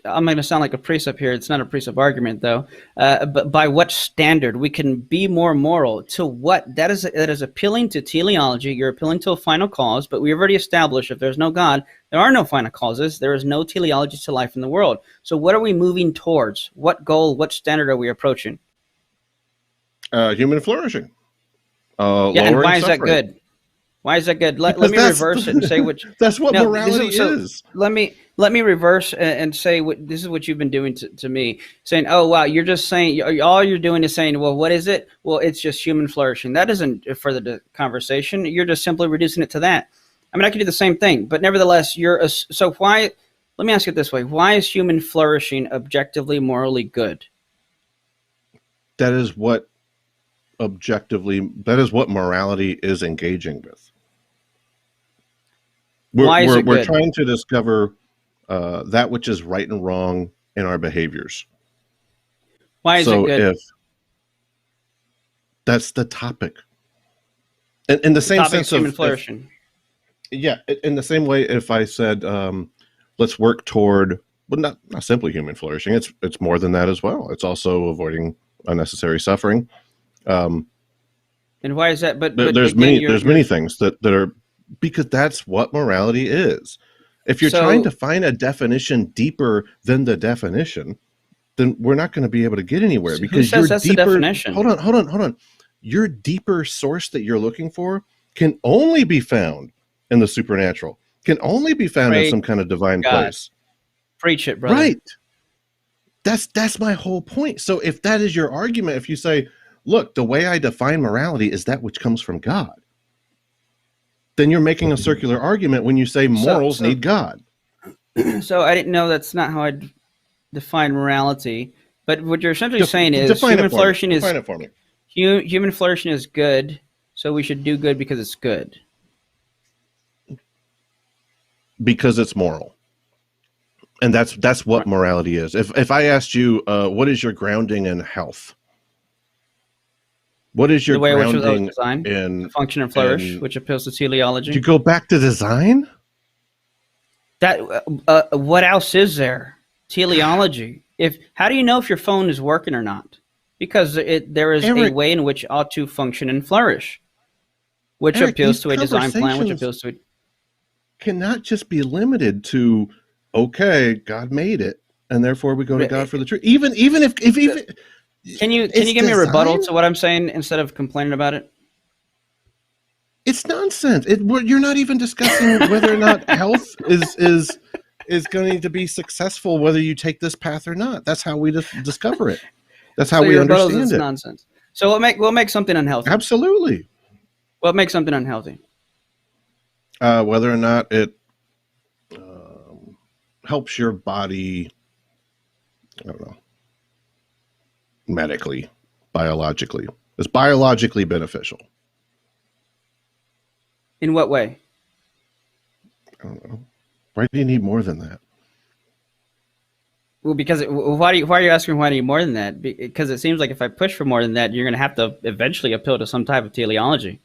I'm going to sound like a precept here. It's not a precept argument, though. But by what standard we can be more moral? To what? That is appealing to teleology. You're appealing to a final cause. But we've already established if there's no God, there are no final causes. There is no teleology to life in the world. So what are we moving towards? What goal? What standard are we approaching? Human flourishing. Yeah, and why is that suffering. good? Why is that good? Let me Because reverse it and say which. that's what No, morality is. Let me reverse and say what this is what you've been doing to me, saying, "Oh wow, you're just saying all you're doing is saying, well, what is it? Well, it's just human flourishing. That doesn't further the conversation. You're just simply reducing it to that. I mean, I could do the same thing, but nevertheless, so why? Let me ask it this way: why is human flourishing objectively morally good? That is what morality is engaging with. We're trying to discover that which is right and wrong in our behaviors. Why is it good? If that's the topic, in the same sense of human flourishing. In the same way, if I said, let's work toward, well, not simply human flourishing. It's more than that as well. It's also avoiding unnecessary suffering. And why is that? But there's again, many things that are, because that's what morality is. If you're trying to find a definition deeper than the definition, then we're not going to be able to get anywhere, because who says that's the definition? Hold on. Your deeper source that you're looking for can only be found in the supernatural, can only be found in some kind of divine place. Preach it, brother. Right. That's my whole point. So if that is your argument, if you say, look, the way I define morality is that which comes from God, then you're making a circular argument when you say morals need God. So I didn't know that's not how I define morality. But what you're essentially saying is human flourishing is define it for me. Human flourishing is good, so we should do good because it's good. Because it's moral. And that's what morality is. If I asked you, what is your grounding in health? What is your grounding in function and flourish, which appeals to teleology? You go back to design? That what else is there? Teleology. How do you know if your phone is working or not? Because there is a way in which it ought to function and flourish, which appeals to a design plan, which appeals to cannot just be limited to, okay, God made it, and therefore we go to God for the truth. Even if Can you give me a rebuttal to what I'm saying instead of complaining about it? It's nonsense. You're not even discussing whether or not health is going to be successful, whether you take this path or not. That's how we discover it. That's how we understand it. Nonsense. So we'll make something unhealthy. Absolutely. What makes something unhealthy? Whether or not it helps your body, I don't know, medically, biologically. It's biologically beneficial. In what way? I don't know. Why do you need more than that? Well, because why are you asking why do you need more than that? Because it seems like if I push for more than that, you're going to have to eventually appeal to some type of teleology.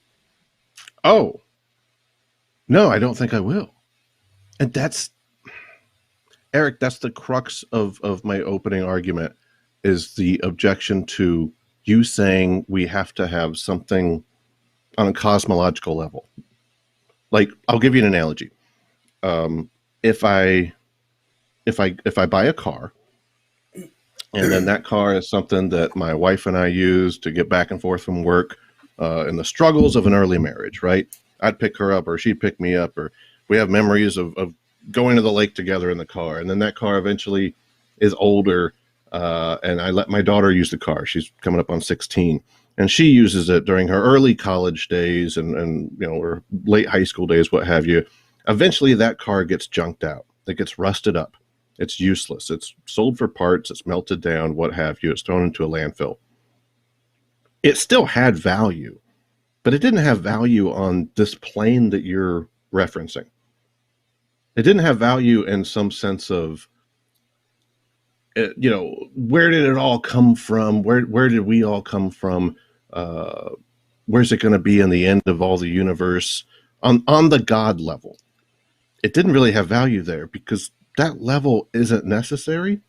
Oh. No, I don't think I will. And Eric, that's the crux of my opening argument, is the objection to you saying we have to have something on a cosmological level. Like, I'll give you an analogy. If I buy a car, and then that car is something that my wife and I use to get back and forth from work, in the struggles of an early marriage, right? I'd pick her up or she'd pick me up, or we have memories of going to the lake together in the car. And then that car eventually is older, and I let my daughter use the car. She's coming up on 16. And she uses it during her early college days and her late high school days, what have you. Eventually, that car gets junked out. It gets rusted up. It's useless. It's sold for parts. It's melted down, what have you. It's thrown into a landfill. It still had value, but it didn't have value on this plane that you're referencing. It didn't have value in some sense of, where did it all come from? Where did we all come from? Where's it going to be in the end of all the universe on the God level? it didn't really have value there because that level isn't necessary,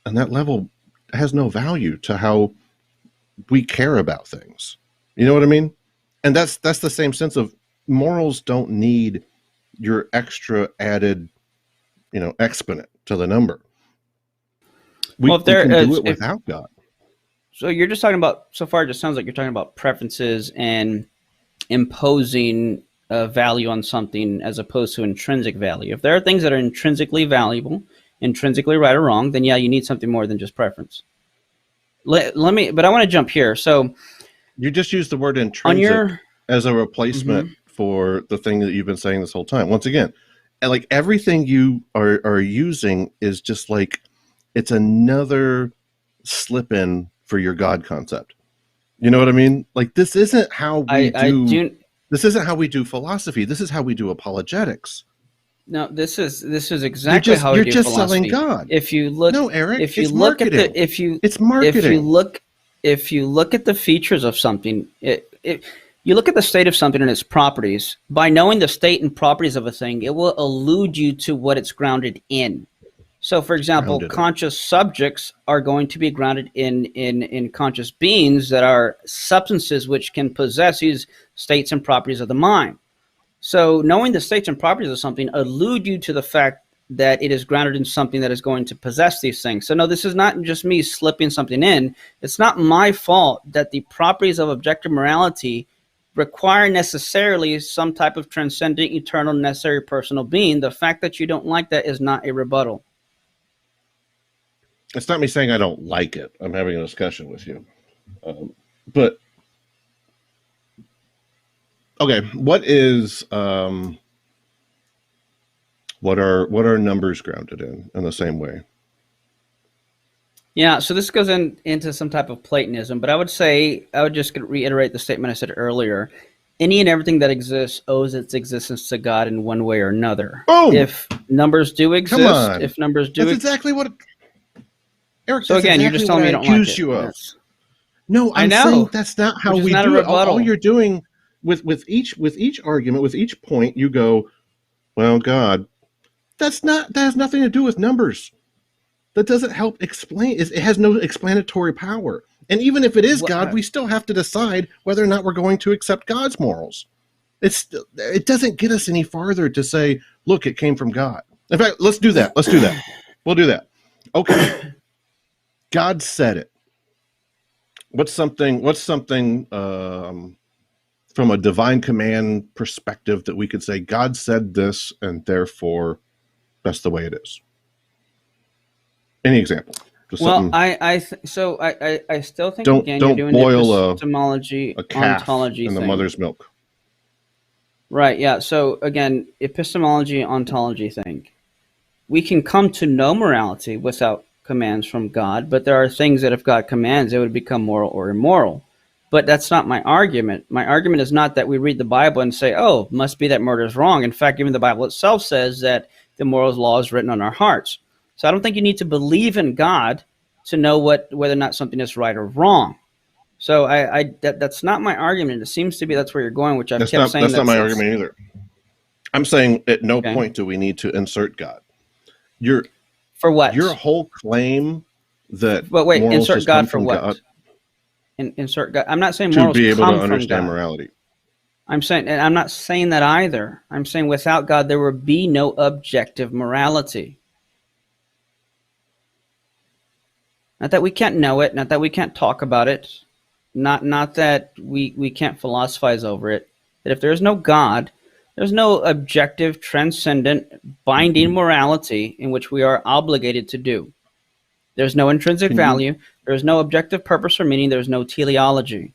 and that level has no value to how we care about things. You know what I mean? And that's the same sense of morals don't need your extra added, exponent to the number. We can do it without God. So you're just talking about, so far it just sounds like you're talking about preferences and imposing a value on something as opposed to intrinsic value. If there are things that are intrinsically valuable, intrinsically right or wrong, then yeah, you need something more than just preference. But I want to jump here. So you just used the word intrinsic as a replacement for the thing that you've been saying this whole time. Once again, like everything you are using is just like, it's another slip in for your God concept. You know what I mean? Like this isn't how this isn't how we do philosophy. This is how we do apologetics. No, this is exactly how we do philosophy. You're just selling God. If you look, no, Eric, if you it's look marketing. at the, if you look at the features of something, you look at the state of something and its properties. By knowing the state and properties of a thing, it will allude you to what it's grounded in. So, for example, conscious subjects are going to be grounded in conscious beings that are substances which can possess these states and properties of the mind. So knowing the states and properties of something allude you to the fact that it is grounded in something that is going to possess these things. So no, this is not just me slipping something in. It's not my fault that the properties of objective morality require necessarily some type of transcendent, eternal, necessary personal being. The fact that you don't like that is not a rebuttal. It's not me saying I don't like it. I'm having a discussion with you. But okay, what is what are numbers grounded in the same way? Yeah, so this goes into some type of Platonism, but I would just reiterate the statement I said earlier. Any and everything that exists owes its existence to God in one way or another. Boom! If numbers do exist, that's exactly what. Eric, so again, you're just telling me you don't like it. You of. No, I'm saying that's not how we do it. All you're doing with each argument, with each point, you go, well, God, that has nothing to do with numbers. That doesn't help explain. It has no explanatory power. And even if it is God, we still have to decide whether or not we're going to accept God's morals. It doesn't get us any farther to say, look, it came from God. In fact, let's do that. We'll do that. Okay. God said it. What's something from a divine command perspective that we could say, God said this, and therefore that's the way it is? Any example? Well, I still think you're doing boil epistemology, a calf ontology in the mother's milk. Right. Yeah. So again, epistemology, ontology thing. We can come to know morality without commands from God, but there are things that if God commands, it would become moral or immoral. But that's not my argument. My argument is not that we read the Bible and say, oh, must be that murder is wrong. In fact, even the Bible itself says that the moral law is written on our hearts. So I don't think you need to believe in God to know whether or not something is right or wrong. So that's not my argument. It seems to be that's where you're going, which I've kept saying. That's not my argument either. I'm saying at no point do we need to insert God. For what? Your whole claim that. But wait, insert God for what? Insert God. I'm not saying morals to be able come to understand from God. Morality. I'm saying, and I'm not saying that either. I'm saying without God, there would be no objective morality. Not that we can't know it, not that we can't talk about it, not that we can't philosophize over it. That if there's no God, there's no objective, transcendent, binding morality in which we are obligated to do. There's no intrinsic value. There's no objective purpose or meaning. There's no teleology.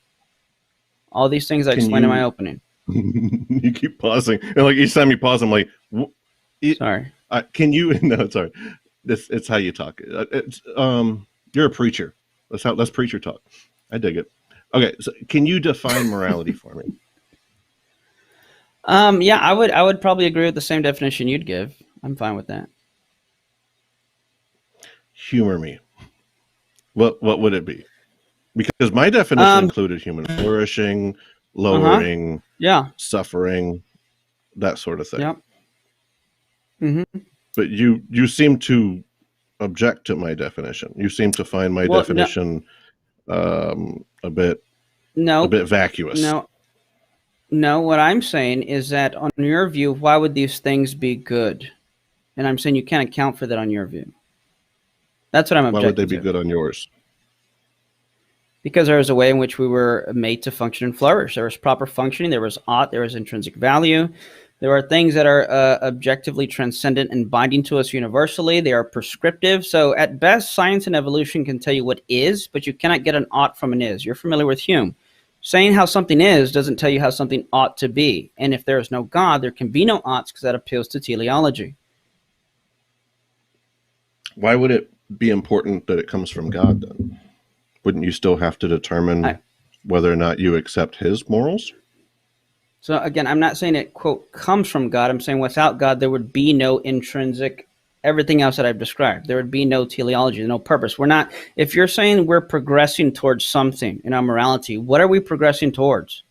All these things I explained in my opening. You keep pausing, and like each time you pause, I'm like, sorry. Can you? No, sorry. It's how you talk. You're a preacher. That's preacher talk. I dig it. Okay, so can you define morality for me? Yeah, I would probably agree with the same definition you'd give. I'm fine with that. Humor me. What would it be? Because my definition included human flourishing, lowering, suffering, that sort of thing. Yep. Mm-hmm. But you seem to object to my definition. You seem to find my definition a bit no, vacuous. no, no. What I'm saying is that, on your view, why would these things be good? And I'm saying you can't account for that on your view. That's what I'm Why would they objecting be to. good on yours? Because there was a way in which we were made to function and flourish. There was proper functioning. There was ought. There was intrinsic value. There are things that are objectively transcendent and binding to us universally. They are prescriptive. So at best, science and evolution can tell you what is, but you cannot get an ought from an is. You're familiar with Hume. Saying how something is doesn't tell you how something ought to be. And if there is no God, there can be no oughts, because that appeals to teleology. Why would it be important that it comes from God then? Wouldn't you still have to determine whether or not you accept his morals? So again, I'm not saying it, quote, comes from God. I'm saying without God, there would be no intrinsic, everything else that I've described. There would be no teleology, no purpose. We're not, if you're saying we're progressing towards something in our morality, what are we progressing towards?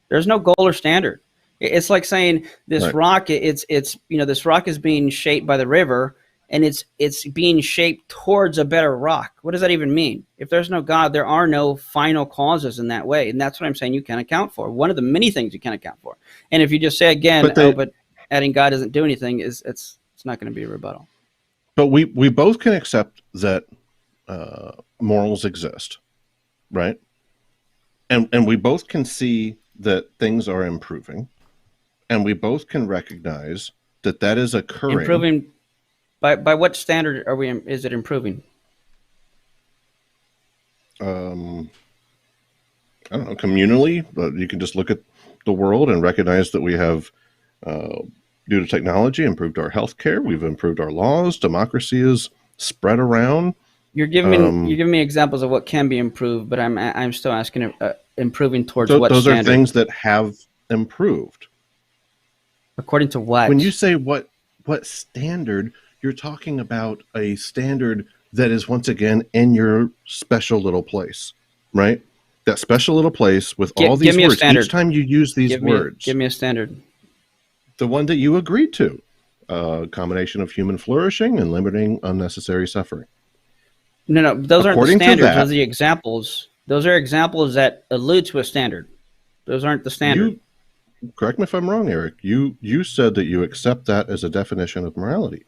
There's no goal or standard. It's like saying this rock, this rock is being shaped by the river, and it's being shaped towards a better rock. What does that even mean? If there's no God, there are no final causes in that way. And that's what I'm saying you can't account for. One of the many things you can't account for. And if you just say again, but adding God doesn't do anything, it's not going to be a rebuttal. But we both can accept that morals exist, right? And we both can see that things are improving. And we both can recognize that is occurring. Improving. By what standard is it improving? I don't know, communally, but you can just look at the world and recognize that we have, due to technology, improved our healthcare. We've improved our laws. Democracy is spread around. You're giving me examples of what can be improved, but I'm still asking improving towards what those standard? Are things that have improved. According to what? When you say what standard, you're talking about a standard that is, once again, in your special little place, right? That special little place with all these words. Each time you use these words. Give me a standard. The one that you agreed to. A combination of human flourishing and limiting unnecessary suffering. No, those aren't the standards. Those are the examples. Those are examples that allude to a standard. Those aren't the standard. Correct me if I'm wrong, Eric. You said that you accept that as a definition of morality.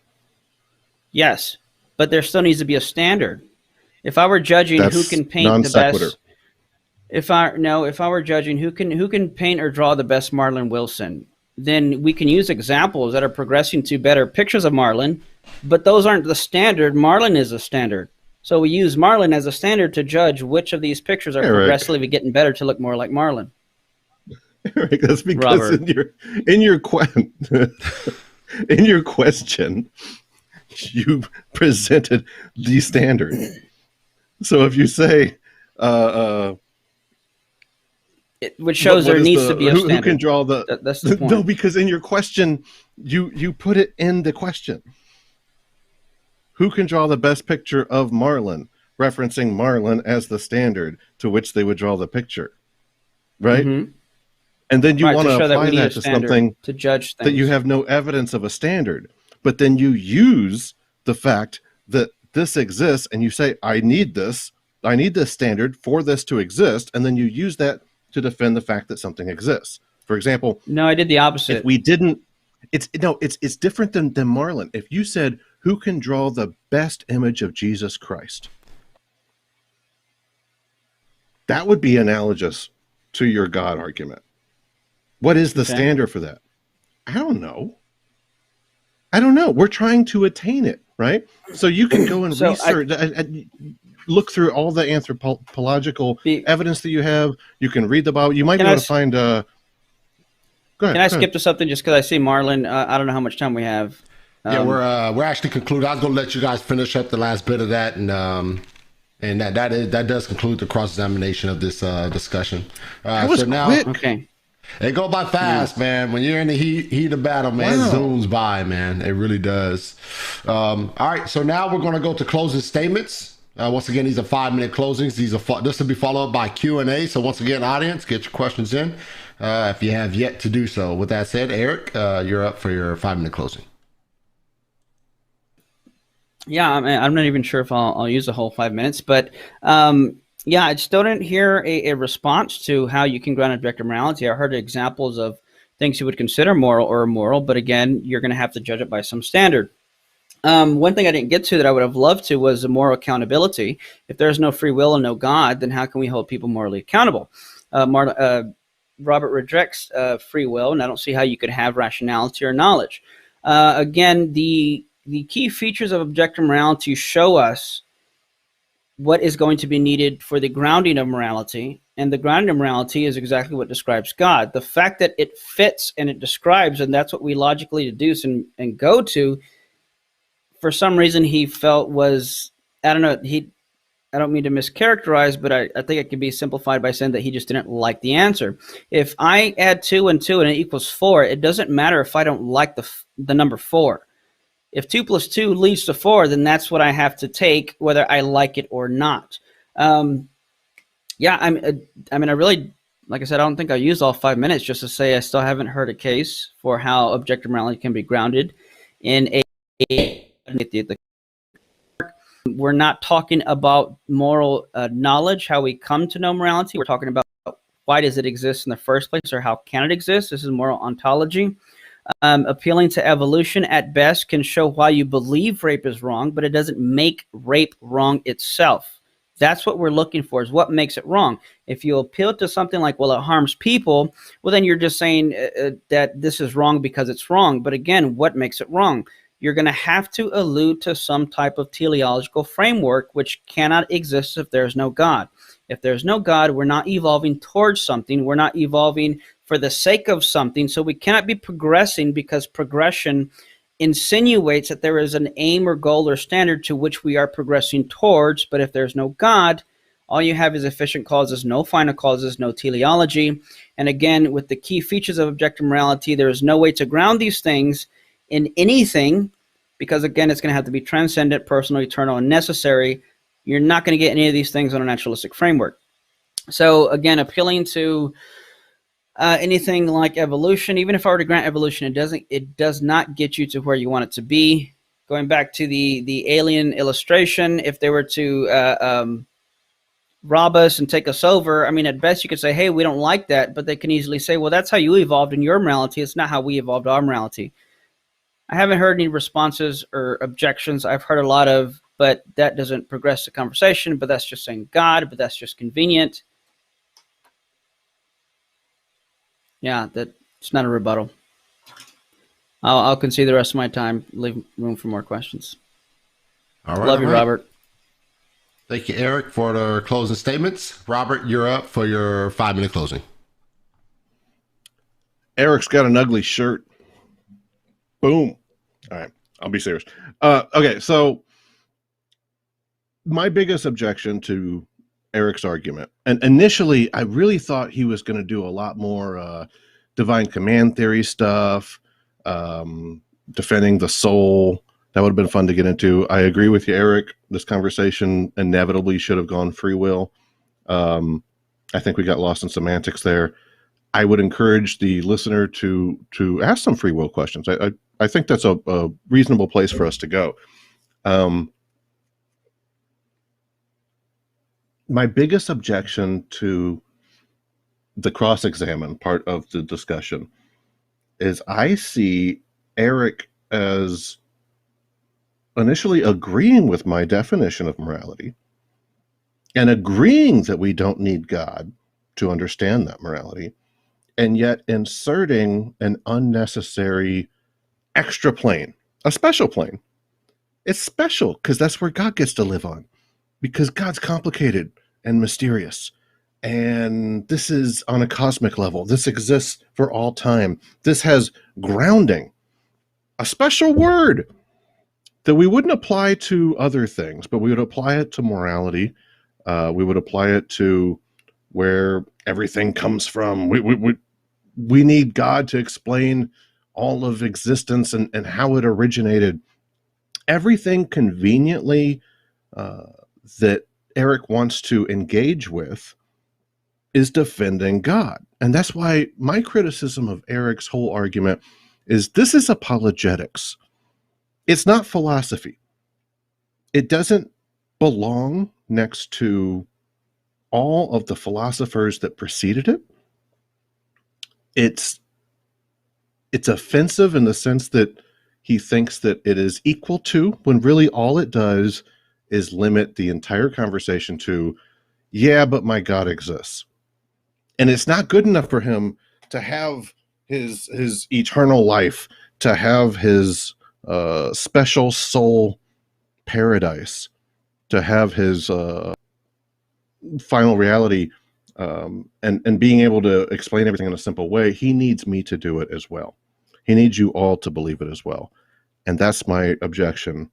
Yes, but there still needs to be a standard. If I were judging who can paint the best, if I were judging who can paint or draw the best Marlon Wilson, then we can use examples that are progressing to better pictures of Marlon, but those aren't the standard. Marlon is a standard. So we use Marlon as a standard to judge which of these pictures are progressively getting better to look more like Marlon. Eric, that's because in your question, you presented the standard. So if you say, which shows there needs to be a standard. Who can draw the? That's the point. No, because in your question, you put it in the question. Who can draw the best picture of Marlon, referencing Marlon as the standard to which they would draw the picture, right? Mm-hmm. And then you want to apply that to something to judge things. That you have no evidence of a standard, but then you use the fact that this exists, and you say, I need this standard for this to exist, and then you use that to defend the fact that something exists. For example, no, I did the opposite. If we didn't, it's different than Marlon. If you said, who can draw the best image of Jesus Christ? That would be analogous to your God argument. What is the standard for that? I don't know. We're trying to attain it, right? So you can go and research, look through all the anthropological evidence that you have. You can read the Bible. You might be able to find. Go ahead. Can I skip to something just because I see Marlon? I don't know how much time we have. We're actually concluding. I was going to let you guys finish up the last bit of that, and that does conclude the cross-examination of this discussion. That was quick. Okay. It go by fast, man. When you're in the heat of battle, man, It zooms by, man. It really does. All right, so now we're going to go to closing statements. Once again, these are 5-minute closings. This will be followed by Q&A. So once again, audience, get your questions in if you have yet to do so. With that said, Eric, you're up for your 5-minute closing. Yeah, I'm not even sure if I'll use the whole 5 minutes, but yeah, I still didn't hear a response to how you can ground objective morality. I heard examples of things you would consider moral or immoral, but again, you're going to have to judge it by some standard. One thing I didn't get to that I would have loved to was moral accountability. If there's no free will and no God, then how can we hold people morally accountable? Robert rejects free will, and I don't see how you could have rationality or knowledge. Again, the key features of objective morality show us what is going to be needed for the grounding of morality. And the grounding of morality is exactly what describes God. The fact that it fits and it describes, and that's what we logically deduce and go to, for some reason he felt was, I don't know, I don't mean to mischaracterize, but I think it can be simplified by saying that he just didn't like the answer. If I add 2 and 2 and it equals 4, it doesn't matter if I don't like the number 4. If 2 plus 2 leads to 4, then that's what I have to take, whether I like it or not. Yeah, I mean, I really, like I said, I don't think I used all 5 minutes just to say I still haven't heard a case for how objective morality can be grounded in we're not talking about moral knowledge, how we come to know morality. We're talking about why does it exist in the first place, or how can it exist? This is moral ontology. Appealing to evolution at best can show why you believe rape is wrong, but it doesn't make rape wrong itself. That's what we're looking for, is what makes it wrong. If you appeal to something like, well, it harms people, well, then you're just saying that this is wrong because it's wrong. But again, what makes it wrong? You're going to have to allude to some type of teleological framework, which cannot exist if there's no God. If there's no God, we're not evolving towards something. We're not evolving for the sake of something. So we cannot be progressing, because progression insinuates that there is an aim or goal or standard to which we are progressing towards. But if there's no God, all you have is efficient causes, no final causes, no teleology. And again, with the key features of objective morality, there is no way to ground these things in anything, because again, it's going to have to be transcendent, personal, eternal, and necessary. You're not going to get any of these things on a naturalistic framework. So again, appealing to anything like evolution, even if I were to grant evolution, it does not get you to where you want it to be. Going back to the alien illustration, if they were to rob us and take us over, I mean, at best you could say, hey, we don't like that, but they can easily say, well, that's how you evolved in your morality. It's not how we evolved our morality. I haven't heard any responses or objections. I've heard a lot of, but that doesn't progress the conversation, but that's just saying God, but that's just convenient. Yeah, that's not a rebuttal. I'll concede the rest of my time, leave room for more questions. All right. Love you, Robert. Thank you, Eric, for the closing statements. Robert, you're up for your 5-minute closing. Eric's got an ugly shirt. Boom. All right, I'll be serious. Okay, so my biggest objection to Eric's argument, and initially I really thought he was going to do a lot more divine command theory stuff, defending the soul. That would have been fun to get into. I agree with you, Eric. This conversation inevitably should have gone free will. I think we got lost in semantics there. I would encourage the listener to ask some free will questions. I think that's a reasonable place for us to go. My biggest objection to the cross-examine part of the discussion is I see Eric as initially agreeing with my definition of morality and agreeing that we don't need God to understand that morality, and yet inserting an unnecessary extra plane, a special plane. It's special because that's where God gets to live on, because God's complicated and mysterious. And this is on a cosmic level. This exists for all time. This has grounding, a special word that we wouldn't apply to other things, but we would apply it to morality. We would apply it to where everything comes from. We need God to explain all of existence and how it originated. Everything conveniently that Eric wants to engage with is defending God. And that's why my criticism of Eric's whole argument is this is apologetics. It's not philosophy. it doesn't belong next to all of the philosophers that preceded it. It's offensive in the sense that he thinks that it is equal to, when really all it does is limit the entire conversation to, yeah, but my God exists. And it's not good enough for him to have his eternal life, to have his special soul paradise, to have his final reality, and being able to explain everything in a simple way. He needs me to do it as well. He needs you all to believe it as well. And that's my objection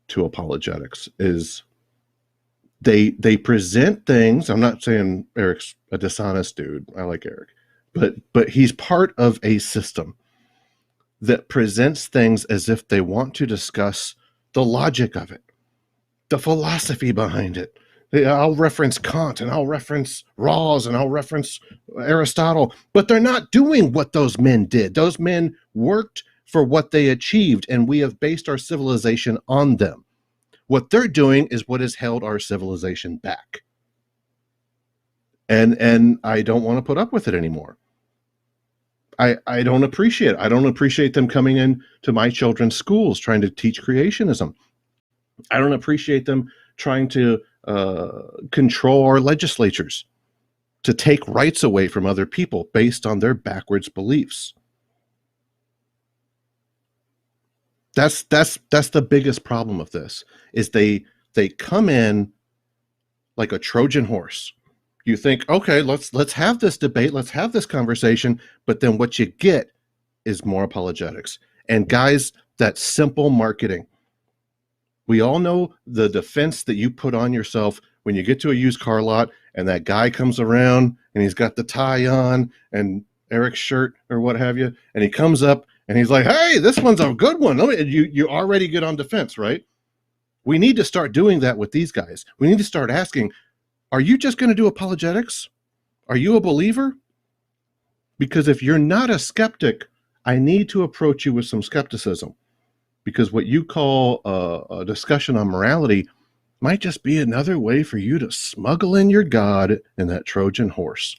to apologetics, is they present things. I'm not saying Eric's a dishonest dude. I like Eric. But he's part of a system that presents things as if they want to discuss the logic of it, the philosophy behind it. I'll reference Kant, and I'll reference Rawls, and I'll reference Aristotle, but they're not doing what those men did. Those men worked for what they achieved, and we have based our civilization on them. What they're doing is what has held our civilization back. And I don't want to put up with it anymore. I don't appreciate it. I don't appreciate them coming in to my children's schools trying to teach creationism. I don't appreciate them trying to control our legislatures, to take rights away from other people based on their backwards beliefs. That's the biggest problem of this, is they come in like a Trojan horse. You think, okay, let's have this debate, let's have this conversation, but then what you get is more apologetics. And guys, that's simple marketing. We all know the defense that you put on yourself when you get to a used car lot and that guy comes around and he's got the tie on and Eric's shirt or what have you, and he comes up and he's like, hey, this one's a good one. You already get on defense, right? We need to start doing that with these guys. We need to start asking, are you just going to do apologetics? Are you a believer? Because if you're not a skeptic, I need to approach you with some skepticism. Because what you call a discussion on morality might just be another way for you to smuggle in your God in that Trojan horse.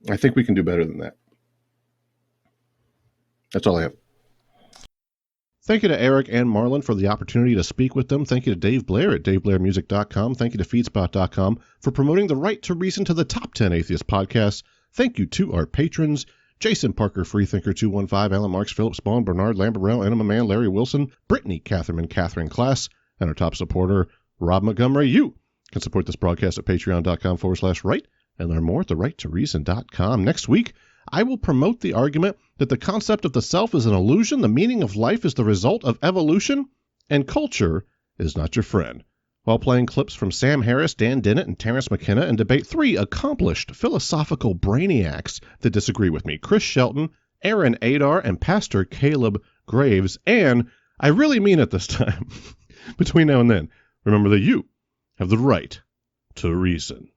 I think we can do better than that. That's all I have. Thank you to Eric and Marlon for the opportunity to speak with them. Thank you to Dave Blair at daveblairmusic.com. Thank you to feedspot.com for promoting the Right to Reason to the top 10 atheist podcasts. Thank you to our patrons: Jason Parker, Freethinker 215, Alan Marks, Philip Spawn, Bernard Lamberell, Enema Man, Larry Wilson, Brittany Catherine Class, and our top supporter, Rob Montgomery. You can support this broadcast at patreon.com/right and learn more at therighttoreason.com. Next week, I will promote the argument that the concept of the self is an illusion, the meaning of life is the result of evolution, and culture is not your friend, while playing clips from Sam Harris, Dan Dennett, and Terrence McKenna, and debate 3 accomplished philosophical brainiacs that disagree with me: Chris Shelton, Aaron Adar, and Pastor Caleb Graves. And I really mean it this time. Between now and then, remember that you have the right to reason.